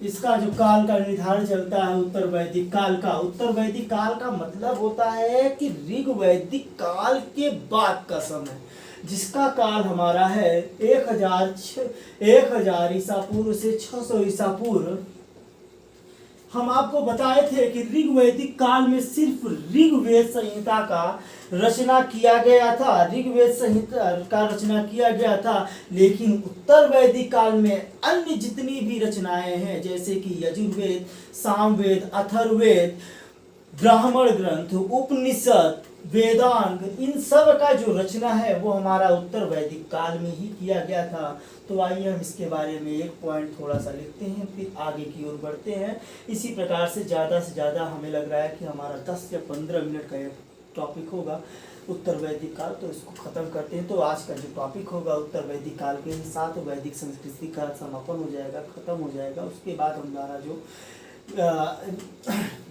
इसका जो काल का निर्धारण चलता है उत्तर वैदिक काल का। उत्तर वैदिक काल का मतलब होता है कि ऋग्वैदिक काल के बाद का समय, जिसका काल हमारा है 1000 ईसा पूर्व से 600 ईसा पूर्व। हम आपको बताए थे कि ऋग्वैदिक काल में सिर्फ ऋग्वेद संहिता का रचना किया गया था, ऋग्वेद संहिता का रचना किया गया था। लेकिन उत्तर वैदिक काल में अन्य जितनी भी रचनाएं हैं, जैसे कि यजुर्वेद, सामवेद, अथर्ववेद, ब्राह्मण ग्रंथ, उपनिषद, वेदांग, इन सब का जो रचना है वो हमारा उत्तर वैदिक काल में ही किया गया था। तो आइए हम इसके बारे में एक पॉइंट थोड़ा सा लिखते हैं, फिर आगे की ओर बढ़ते हैं। इसी प्रकार से ज़्यादा हमें लग रहा है कि हमारा 10 या 15 मिनट का एक टॉपिक होगा उत्तर वैदिक काल, तो इसको ख़त्म करते हैं। तो आज का जो टॉपिक होगा उत्तर वैदिक काल के ही साथ वैदिक संस्कृति का समापन हो जाएगा, ख़त्म हो जाएगा। उसके बाद हमारा जो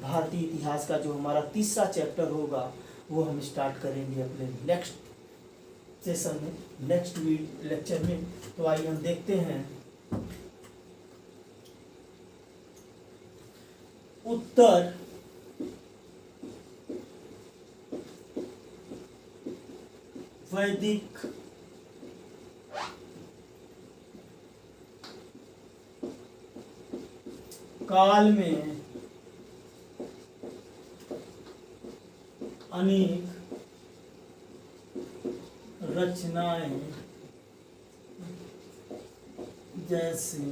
भारतीय इतिहास का जो हमारा तीसरा चैप्टर होगा वो हम स्टार्ट करेंगे अपने नेक्स्ट सेशन में, नेक्स्ट लेक्चर में। तो आइए हम देखते हैं उत्तर वैदिक काल में अनेक रचनाएं जैसे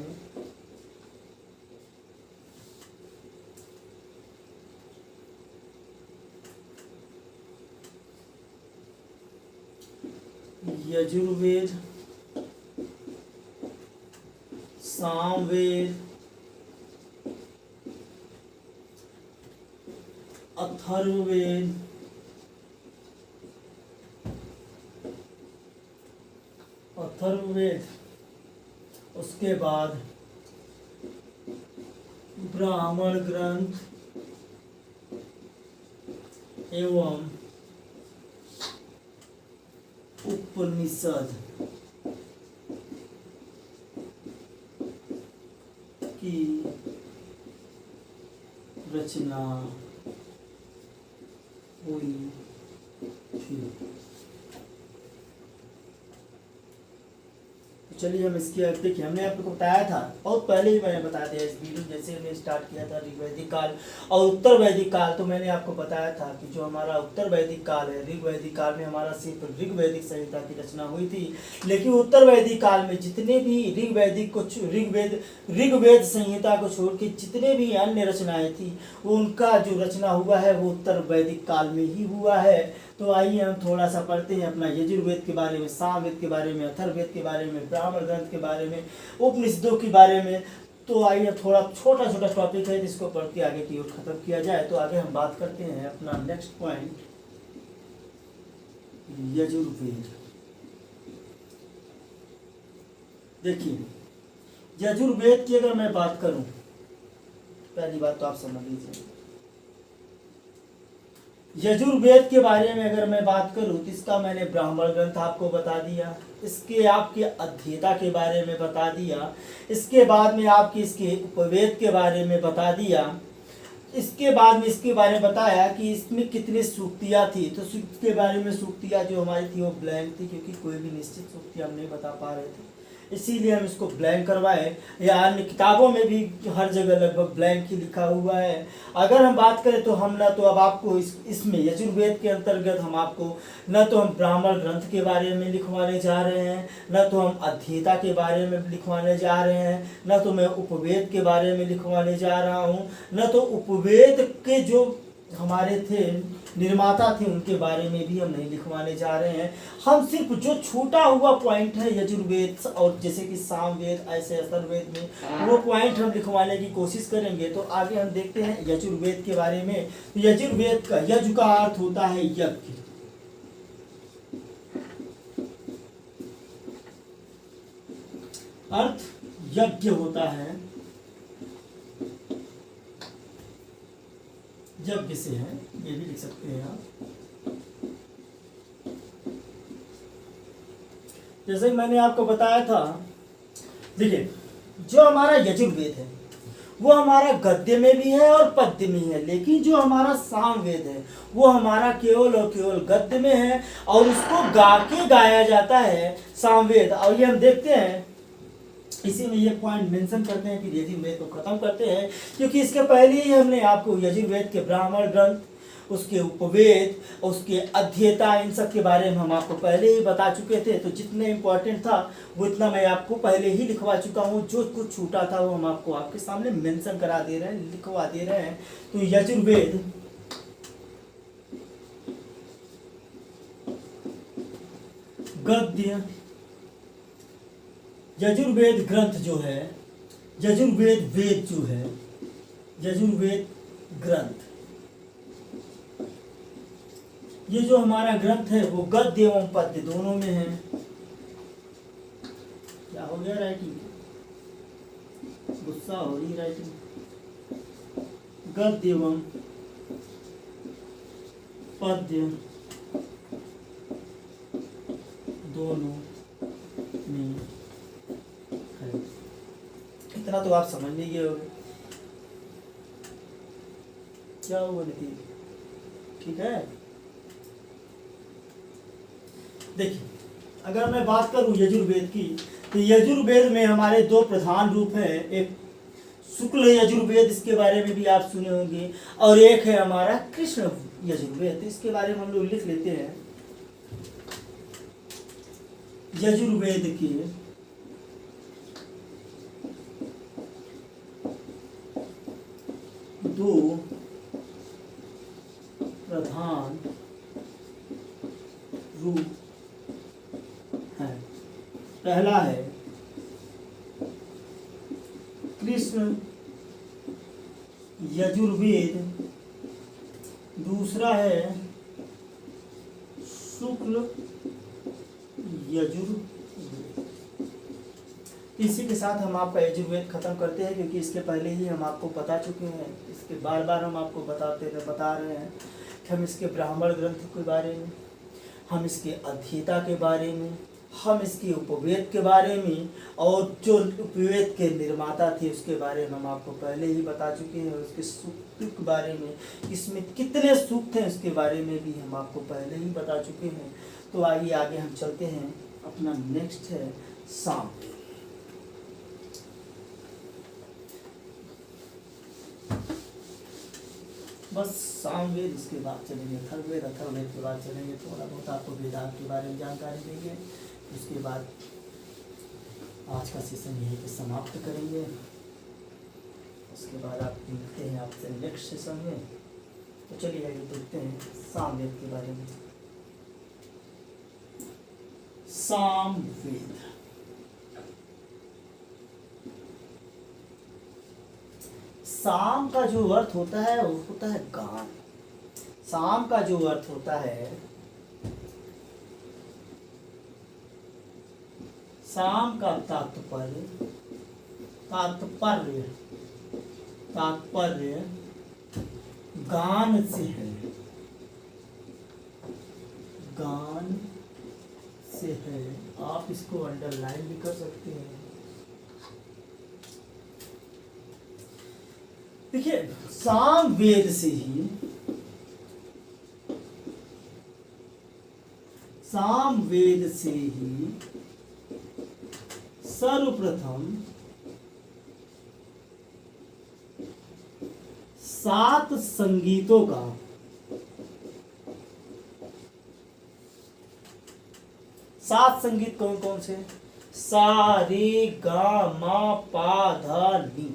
यजुर्वेद, सामवेद, अथर्ववेद, उसके बाद ब्राह्मण ग्रंथ एवं उपनिषद की रचना हुई थी। चलिए हम इसकी अब देखिए, हमने आपको बताया था बहुत पहले ही, मैंने बताया था इस वीडियो जैसे हमने स्टार्ट किया था ऋग वैदिक काल और उत्तर वैदिक काल। तो मैंने आपको बताया था कि जो हमारा उत्तर वैदिक काल है, ऋग वैदिक काल में हमारा सिर्फ ऋग वैदिक संहिता की रचना हुई थी। लेकिन उत्तर वैदिक काल में जितने भी ऋग्वेद संहिता को छोड़ के जितने भी अन्य रचनाएं थी उनका जो रचना हुआ है वो उत्तर वैदिक काल में ही हुआ है। तो आइए हम थोड़ा सा पढ़ते हैं अपना यजुर्वेद के बारे में, सामवेद के बारे में, अथर्ववेद के बारे में, ब्राह्मण ग्रंथ के बारे में, उपनिषदों के बारे में। तो आइए थोड़ा छोटा छोटा टॉपिक है जिसको पढ़ के आगे की ओर खत्म किया जाए। तो आगे हम बात करते हैं अपना नेक्स्ट पॉइंट यजुर्वेद। देखिए यजुर्वेद की अगर मैं बात करूं, पहली बात तो आप समझ लीजिए, यजुर्वेद के बारे में अगर मैं बात करूं तो इसका मैंने ब्राह्मण ग्रंथ आपको बता दिया, इसके आपके अध्येता के बारे में बता दिया, इसके बाद में आपके इसके उपवेद के बारे में बता दिया, इसके बाद में इसके बारे में बताया कि इसमें कितनी सूक्तियाँ थी। तो सूक्त के बारे में सूक्तियाँ जो हमारी थी वो ब्लैंक थी, क्योंकि कोई भी निश्चित सूक्तियाँ हम नहीं बता पा रहे थे, इसीलिए हम इसको ब्लैंक करवाए। या अन्य किताबों में भी हर जगह लगभग ब्लैंक ही लिखा हुआ है। अगर हम बात करें तो हम ना तो अब आपको इसमें यजुर्वेद के अंतर्गत हम आपको न तो हम ब्राह्मण ग्रंथ के बारे में लिखवाने जा रहे हैं, न तो हम अध्येता के बारे में लिखवाने जा रहे हैं, न तो मैं उपवेद के बारे में लिखवाने जा रहा हूँ, न तो उपवेद के जो हमारे थे निर्माता थे उनके बारे में भी हम नहीं लिखवाने जा रहे हैं। हम सिर्फ जो छूटा हुआ पॉइंट है यजुर्वेद और जैसे कि सामवेद, ऐसे अथर्ववेद में वो पॉइंट हम लिखवाने की कोशिश करेंगे। तो आगे हम देखते हैं यजुर्वेद के बारे में। यजुर्वेद का यजु का अर्थ होता है यज्ञ, अर्थ यज्ञ होता है, यज्ञ से है, ये भी लिख सकते हैं आप। जैसे मैंने आपको बताया था, देखिए जो हमारा यजुर्वेद है वो हमारा गद्य में भी है और पद्य में है, लेकिन जो हमारा सामवेद है वो हमारा केवल और केवल गद्य में है और उसको गा के गाया जाता है सामवेद। और ये हम देखते हैं, इसी में ये पॉइंट मेंशन करते हैं कि यजुर्वेद को खत्म करते हैं, क्योंकि इसके पहले ही हमने आपको यजुर्वेद के ब्राह्मण ग्रंथ, उसके उपवेद, उसके अध्येता, इन सब के बारे में हम आपको पहले ही बता चुके थे। तो जितने इम्पोर्टेंट था वो इतना मैं आपको पहले ही लिखवा चुका हूँ, जो कुछ छूटा था वो हम आपको आपके सामने मेंशन करा दे रहे हैं, लिखवा दे रहे हैं। तो यजुर्वेद गद्य यजुर्वेद ग्रंथ जो है, यजुर्वेद वेद जो है, यजुर्वेद ग्रंथ, ये जो हमारा ग्रंथ है वो गद्य एवं पद्य दोनों में है। क्या हो गया राइटिंग, गुस्सा हो रही राइटिंग। गद्य एवं पद्य दोनों में है। इतना तो आप समझ नहीं गए होंगे। क्या हुआ नीति, ठीक है। देखिए, अगर मैं बात करूं यजुर्वेद की, तो यजुर्वेद में हमारे दो प्रधान रूप हैं। एक शुक्ल यजुर्वेद, इसके बारे में भी आप सुने होंगे, और एक है हमारा कृष्ण यजुर्वेद। इसके बारे में हम लोग लिख लेते हैं। यजुर्वेद के दो प्रधान रूप हैं। पहला है कृष्ण यजुर्वेद, दूसरा है शुक्ल यजुर्वेद। इसी के साथ हम आपका यजुर्वेद खत्म करते हैं, क्योंकि इसके पहले ही हम आपको बता चुके हैं। इसके बार बार हम आपको बता रहे हैं कि हम इसके ब्राह्मण ग्रंथ के बारे में, हम इसके अध्येता के बारे में, हम इसके उपवेद के बारे में, और जो उपवेद के निर्माता थे उसके बारे में हम आपको पहले ही बता चुके हैं। उसके सूक्त के बारे में, इसमें कितने सूक्त हैं उसके बारे में भी हम आपको पहले ही बता चुके हैं। तो आइए आगे हम चलते हैं। अपना नेक्स्ट है सामवेद। बस सामवेद, इसके बाद चलेंगे अथर्ववेद, अथर्ववेद के बाद चलेंगे थोड़ा बहुत आपको वेदांत के बारे में जानकारी देंगे। उसके बाद आज का सेशन यहीं पे समाप्त करेंगे। उसके बाद आप मिलते हैं आपसे नेक्स्ट सेशन में। तो चलिए आगे देखते हैं सामवेद के बारे में। सामवेद, साम का जो अर्थ होता है वो होता है गान। साम का जो अर्थ होता है, साम का तात्पर्य तात्पर्य तात्पर्य गान से है, गान से है। आप इसको अंडरलाइन भी कर सकते हैं। देखिए, सामवेद से ही, सामवेद से ही सर्वप्रथम 7 संगीतों का, 7 संगीत कौन कौन से? सा रे गा मा पा धा नी।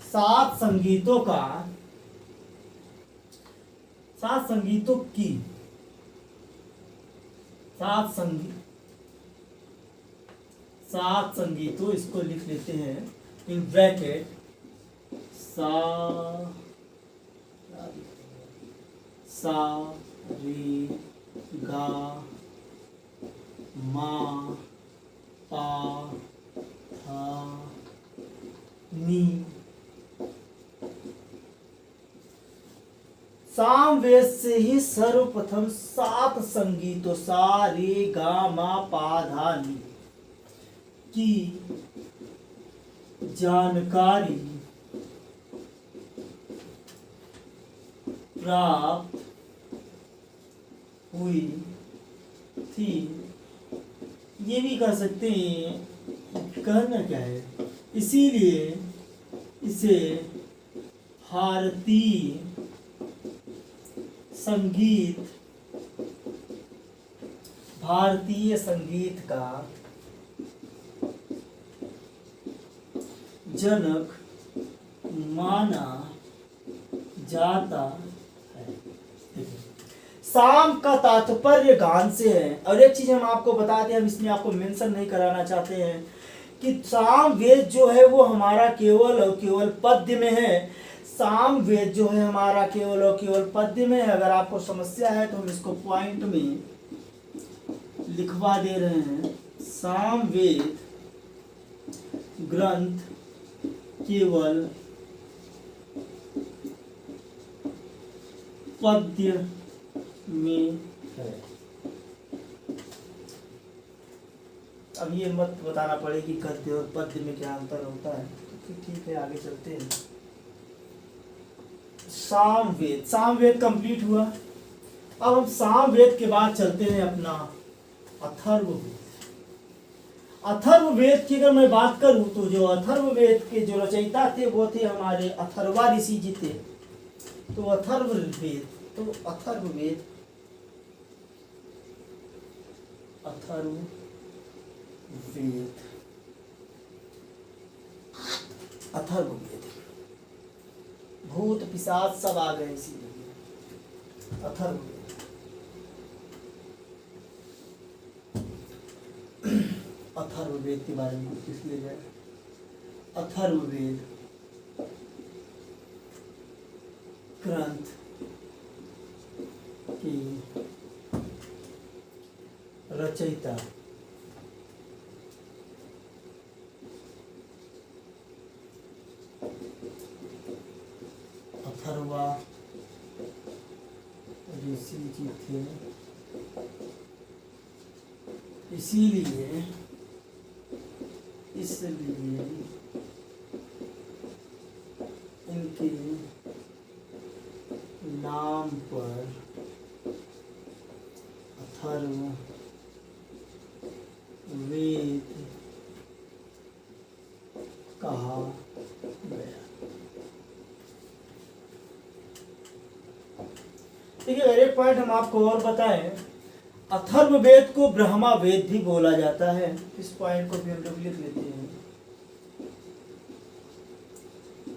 7 संगीतों का, 7 संगीतों की, 7 संगीतों, इसको लिख लेते हैं इन ब्रैकेट। सा रे गा मा पा धा नी। सामवेद से ही सर्वप्रथम 7 संगीतों सा रे गा मा पा धा नी की जानकारी प्राप्त हुई थी। ये भी कह सकते हैं, कहना क्या है, इसीलिए इसे भारतीय संगीत, भारतीय संगीत का जनक माना जाता है। साम का तात्पर्य गान से है। और एक चीज हम आपको बता दें, हम इसमें आपको मेंशन नहीं कराना चाहते हैं कि साम वेद जो है वो हमारा केवल और केवल पद्य में है। साम वेद जो है हमारा केवल और केवल पद्य में है। अगर आपको समस्या है तो हम इसको पॉइंट में लिखवा दे रहे हैं। साम वेद ग्रंथ केवल पद्य में है। अब ये मत बताना पड़े कि गद्य और पद्य में क्या अंतर होता है। ठीक है, आगे चलते हैं। सामवेद कंप्लीट हुआ। अब हम सामवेद के बाद चलते हैं अपना अथर्ववेद। अथर्ववेद की अगर मैं बात करूं तो जो अथर्ववेद के जो रचयिता थे वो थे हमारे अथर्वा ऋषि जी थे। तो अथर्ववेद अथर्ववेद भूत पिशाच सब आ गए इसीलिए अथर्ववेद। अथर्ववेद के बारे में कुछ लिया जाए। अथर्ववेद ग्रंथ की रचयिता अथर्वा ऋषि जी थे। इसलिए इनके नाम पर अथर्ववेद कहा गया। देखिए, अगर एक पॉइंट हम आपको और बताएं, अथर्ववेद को ब्रह्मा वेद भी बोला जाता है। इस पॉइंट को भी हम लोग लिख लेते हैं।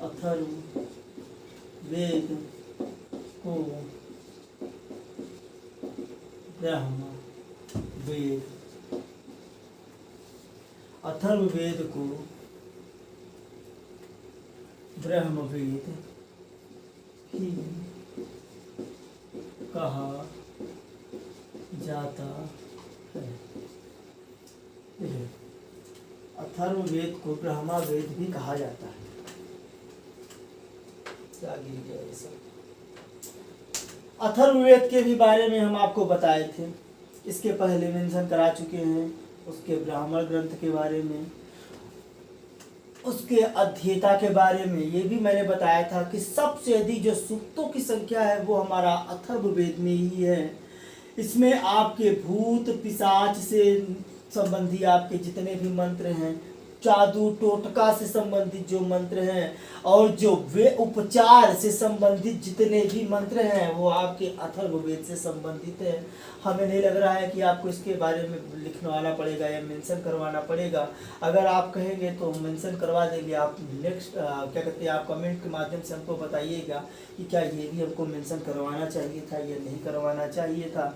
अथर्ववेद को ब्रह्मा वेद, अथर्ववेद को ब्रह्मवेद ही कहा जाता है। अथर्ववेद को ब्रह्मा वेद भी कहा जाता है। क्या गिर गया ये सब। अथर्ववेद के भी बारे में हम आपको बताए थे, इसके पहले मेंशन करा चुके हैं। उसके ब्राह्मण ग्रंथ के बारे में, उसके अध्येता के बारे में ये भी मैंने बताया था कि सबसे अधिक जो सूक्तों की संख्या है वो हमारा अथर्ववेद में ही है। इसमें आपके भूत पिशाच से संबंधी आपके जितने भी मंत्र हैं, जादू टोटका से संबंधित जो मंत्र हैं, और जो वे उपचार से संबंधित जितने भी मंत्र हैं वो आपके अथर्ववेद से संबंधित है। हमें नहीं लग रहा है कि आपको इसके बारे में लिखवाना पड़ेगा या मेंशन करवाना पड़ेगा। अगर आप कहेंगे तो मेंशन करवा देंगे। आप नेक्स्ट क्या कहते हैं, आप कमेंट के माध्यम से हमको बताइएगा कि क्या ये भी हमको मेंशन करवाना चाहिए था या नहीं करवाना चाहिए था।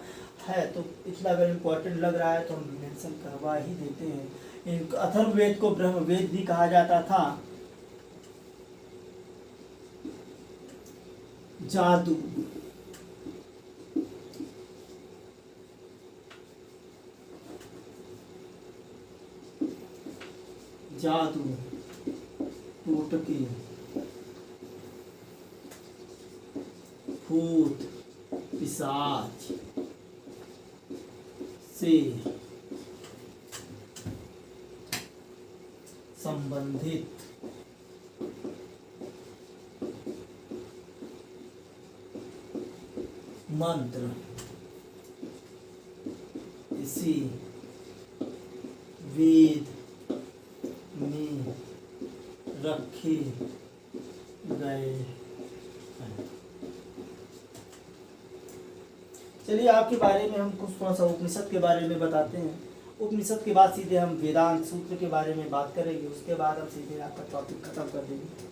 है तो इतना अगर इम्पोर्टेंट लग रहा है तो हम मेंशन करवा ही देते हैं। अथर्ववेद को ब्रह्मवेद भी कहा जाता था। जादू, टोटके, भूत पिशाच से संबंधित मंत्र इसी वेद में रखे गए हैं। चलिए, आपके बारे में हम कुछ थोड़ा सा उपनिषद के बारे में बताते हैं। उपनिषद के बाद सीधे हम वेदांत सूत्र के बारे में बात करेंगे। उसके बाद हम सीधे आपका टॉपिक खत्म कर देंगे।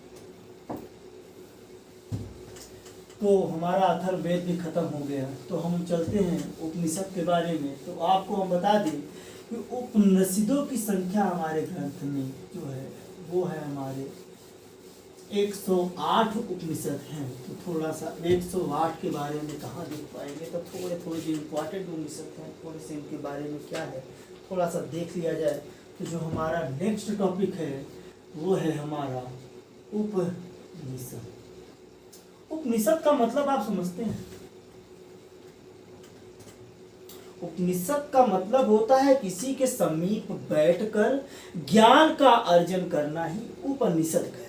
तो हमारा अथर्ववेद भी खत्म हो गया, तो हम चलते हैं उपनिषद के बारे में। तो आपको हम बता दें कि उपनिषदों की संख्या हमारे ग्रंथ में जो है वो है हमारे 108 उपनिषद हैं। तो थोड़ा सा 108 के बारे में कहाँ देख पाएंगे, तो थोड़े थोड़े जो इम्पोर्टेंट उपनिषद हैं थोड़े से इनके बारे में क्या है थोड़ा सा देख लिया जाए। तो जो हमारा नेक्स्ट टॉपिक है वो है हमारा उपनिषद। उपनिषद का मतलब आप समझते हैं? उपनिषद का मतलब होता है किसी के समीप बैठकर ज्ञान का अर्जन करना ही उपनिषद कहलाता है।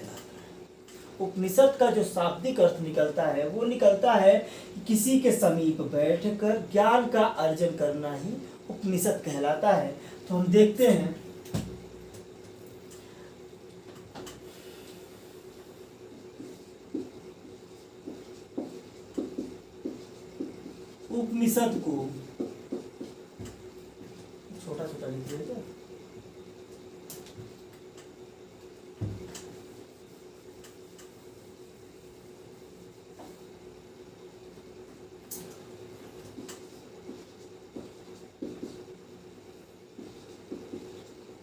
उपनिषद का जो शाब्दिक अर्थ निकलता है वो निकलता है कि किसी के समीप बैठकर ज्ञान का अर्जन करना ही उपनिषद कहलाता है। तो हम देखते हैं उपनिषद को छोटा छोटा लिख दिया क्या?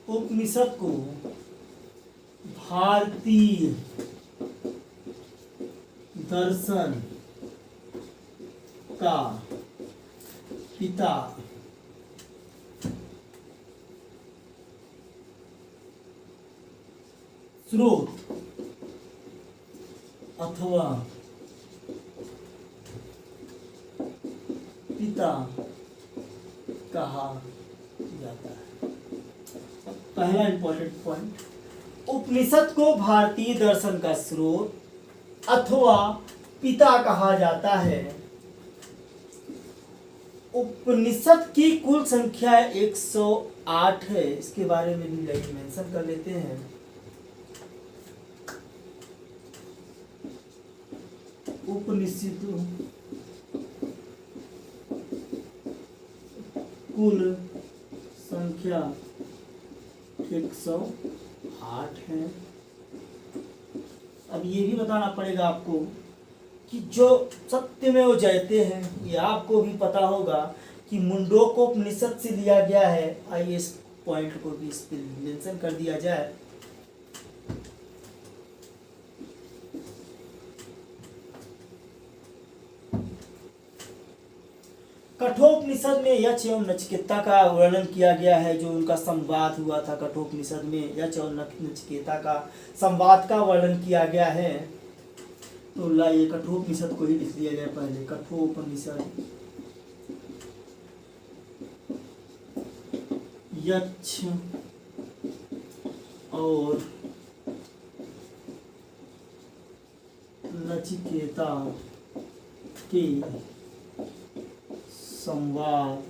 उपनिषद को भारतीय दर्शन का पिता स्रोत अथवा पिता कहा जाता है। पहला इंपॉर्टेंट पॉइंट, उपनिषद को भारतीय दर्शन का स्रोत अथवा पिता कहा जाता है। उपनिषद की कुल संख्या 108 है। इसके बारे में भी मेंशन कर लेते हैं। उपनिषदों कुल संख्या 108 है। अब ये भी बताना पड़ेगा आपको कि जो सत्यमेव जयते हैं, ये आपको भी पता होगा कि मुंडकोपनिषद से लिया गया है। आइए इस पॉइंट को भी इस पे मेंशन कर दिया जाए। कठोपनिषद में यक्ष एवं नचिकेता का वर्णन किया गया है। जो उनका संवाद हुआ था कठोपनिषद में, यक्ष और नचिकेता का संवाद का वर्णन किया गया है। तो लाइए कठोपनिषद को ही लिख लिया जाए पहले। कठोपनिषद यक्ष और नचिकेता के संवाद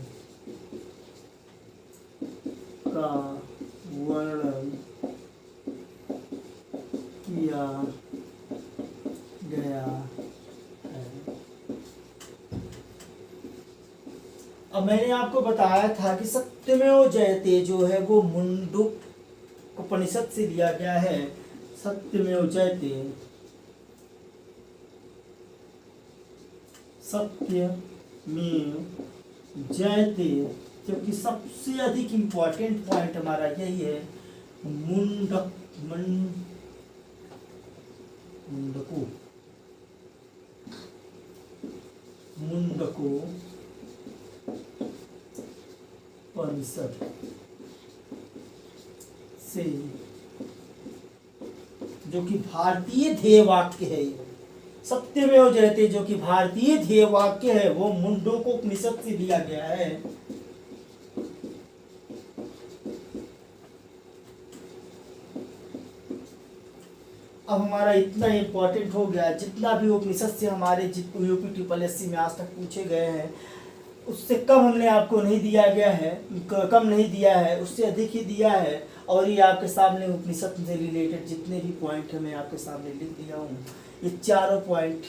का वर्णन किया गया है। अब मैंने आपको बताया था कि सत्यमेव जयते जो है वो मुंडक उपनिषद से लिया गया है। सत्यमेव जयते, सत्य में जयते, क्योंकि सबसे अधिक इम्पोर्टेंट पॉइंट हमारा यही है। मुंडकोपनिषद से, जो कि भारतीय ध्येय वाक्य है। सत्यमेव जयते जो कि भारतीय ध्येय वाक्य है वो मुंडकोपनिषद से लिया गया है। अब हमारा इतना इम्पोर्टेंट हो गया। जितना भी उपनिषद से हमारे जितने यूपी ट्रिपल एससी में आज तक पूछे गए हैं उससे कम हमने आपको नहीं दिया गया है, कम नहीं दिया है, उससे अधिक ही दिया है। और ये आपके सामने उपनिषद से रिलेटेड जितने भी पॉइंट है मैं आपके सामने लिख दिया हूँ। ये चारों पॉइंट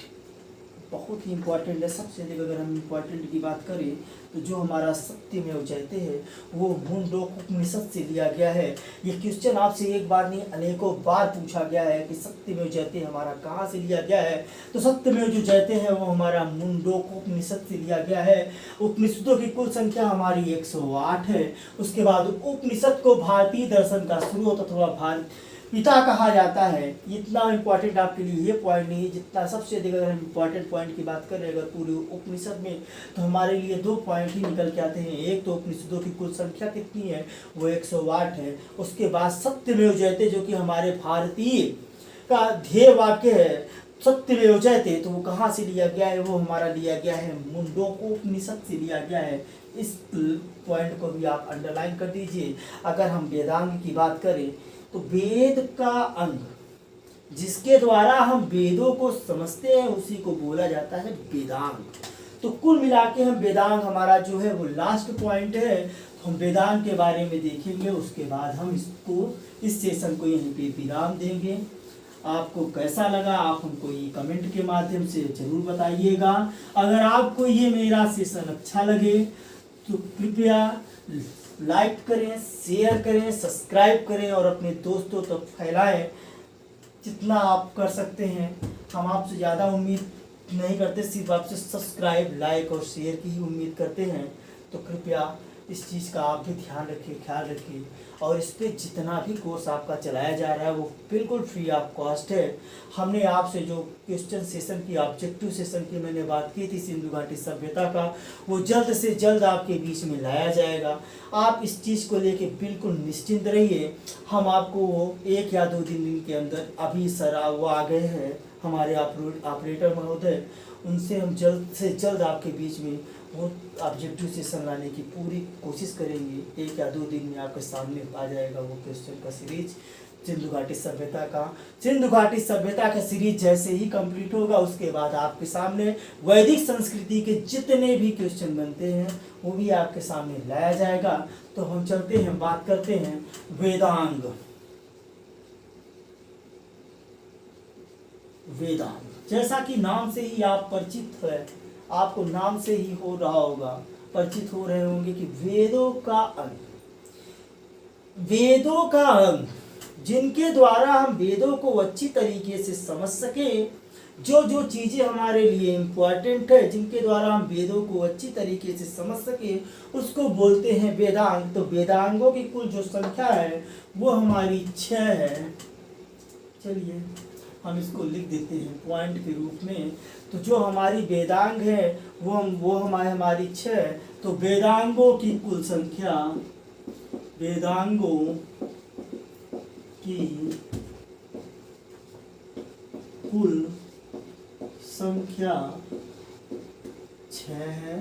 बहुत ही इम्पोर्टेंट है। सबसे अधिक अगर हम इम्पोर्टेंट की बात करें तो जो हमारा सत्यमेव जयते है वो मुंडकोपनिषद से लिया गया है। ये क्वेश्चन आपसे एक बार नहीं अनेकों बार पूछा गया है कि सत्यमेव जयते हमारा कहाँ से लिया गया है। तो सत्यमेव जो जयते है वो हमारा मुंडकोपनिषद से लिया गया है। उपनिषदों की कुल संख्या हमारी 108 है। उसके बाद उपनिषद को भारतीय दर्शन का स्रोत अथवा भारत पिता कहा जाता है। इतना इम्पोर्टेंट आपके लिए ये पॉइंट नहीं है जितना सबसे अधिक अगर हम इम्पोर्टेंट पॉइंट की बात करें अगर पूरे उपनिषद में तो हमारे लिए 2 पॉइंट ही निकल के आते हैं। एक तो उपनिषदों की कुल संख्या कितनी है वो 108 है। उसके बाद सत्यमेव जयते जो कि हमारे भारतीय का ध्येय वाक्य है सत्यमेव जयते, तो वो कहाँ से लिया गया है, वो हमारा लिया गया है मुंडकोपनिषद से लिया गया है। इस पॉइंट को भी आप अंडरलाइन कर दीजिए। अगर हम वेदांग की बात करें तो वेद का अंग जिसके द्वारा हम वेदों को समझते हैं उसी को बोला जाता है वेदांग। तो कुल मिला के हम वेदांग हमारा जो है वो लास्ट पॉइंट है। हम वेदांग के बारे में देखेंगे, उसके बाद हम इस सेशन को यहीं पे विराम देंगे। आपको कैसा लगा आप हमको ये कमेंट के माध्यम से जरूर बताइएगा। अगर आपको ये मेरा सेशन अच्छा लगे तो कृपया लाइक करें, शेयर करें, सब्सक्राइब करें और अपने दोस्तों तक फैलाएं जितना आप कर सकते हैं। हम आपसे ज़्यादा उम्मीद नहीं करते, सिर्फ आपसे सब्सक्राइब, लाइक और शेयर की ही उम्मीद करते हैं। तो कृपया इस चीज़ का आप भी ध्यान रखिए, ख्याल रखिए। और इस पर जितना भी कोर्स आपका चलाया जा रहा है वो बिल्कुल फ्री ऑफ कॉस्ट है। हमने आपसे जो क्वेश्चन सेशन की ऑब्जेक्टिव सेशन की मैंने बात की थी सिंधु घाटी सभ्यता का, वो जल्द से जल्द आपके बीच में लाया जाएगा। आप इस चीज़ को लेके बिल्कुल निश्चिंत रहिए। हम आपको 1 या 2 दिन के अंदर अभी सर वो आ गए हैं हमारे ऑपरेटर महोदय, उनसे हम जल्द से जल्द आपके बीच में वो ऑब्जेक्टिव सेशन लाने की पूरी कोशिश करेंगे। 1 या 2 दिन में आपके सामने आ जाएगा वो क्वेश्चन का सीरीज सिंधु घाटी सभ्यता का। सिंधु घाटी सभ्यता का सीरीज जैसे ही कंप्लीट होगा उसके बाद आपके सामने वैदिक संस्कृति के जितने भी क्वेश्चन बनते हैं वो भी आपके सामने लाया जाएगा। तो हम चलते हैं, बात करते हैं वेदांग। वेदांग जैसा कि नाम से ही आप परिचित है, आपको नाम से ही हो रहा होगा, परिचित हो रहे होंगे कि वेदों का अंग, वेदों का अंग जिनके द्वारा हम वेदों को अच्छी तरीके से समझ सके, जो जो चीज़ें हमारे लिए इम्पोर्टेंट है जिनके द्वारा हम वेदों को अच्छी तरीके से समझ सके उसको बोलते हैं वेदांग। तो वेदांगों की कुल जो संख्या है वो हमारी 6 है। चलिए हम इसको लिख देते हैं पॉइंट के रूप में। तो जो हमारी वेदांग है वो हमारी 6। तो वेदांगों की कुल संख्या, वेदांगों की कुल संख्या 6 है।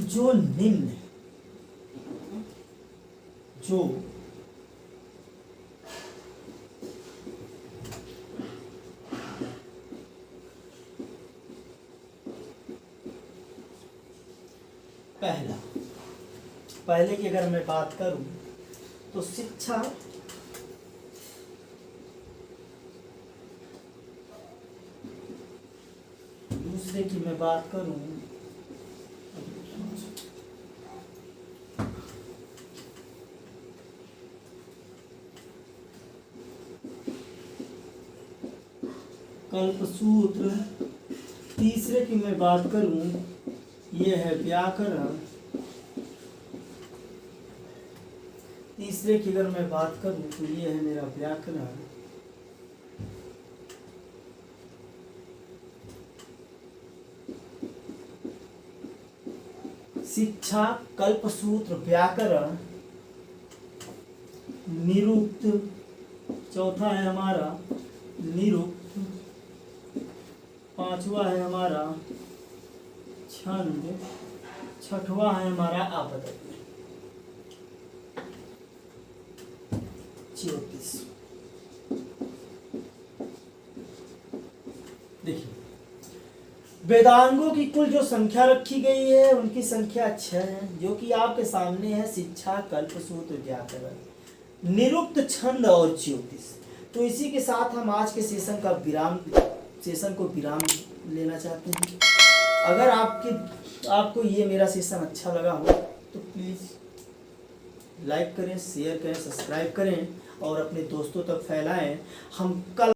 जो निम्न, जो पहले की अगर मैं बात करूं तो शिक्षा, दूसरे की मैं बात करूं कल्पसूत्र, तीसरे की मैं बात करूं ये है व्याकरण, तीसरे की अगर मैं बात करूं तो ये है मेरा व्याकरण, शिक्षा, कल्पसूत्र, व्याकरण, निरुक्त, चौथा है हमारा निरुक्त, पांचवा है हमारा छंद, छठवा है हमारा आपतज्ञ, 34। देखिए वेदांगों की कुल जो संख्या रखी गई है उनकी संख्या 6 है, जो कि आपके सामने है शिक्षा, कल्पसूत्र, व्याकरण, निरुक्त, छंद और ज्योतिष। तो इसी के साथ हम आज के सेशन को विराम लेना चाहते हैं। अगर आपको ये मेरा सेशन अच्छा लगा हो तो प्लीज़ लाइक करें, शेयर करें, सब्सक्राइब करें और अपने दोस्तों तक फैलाएं। हम कल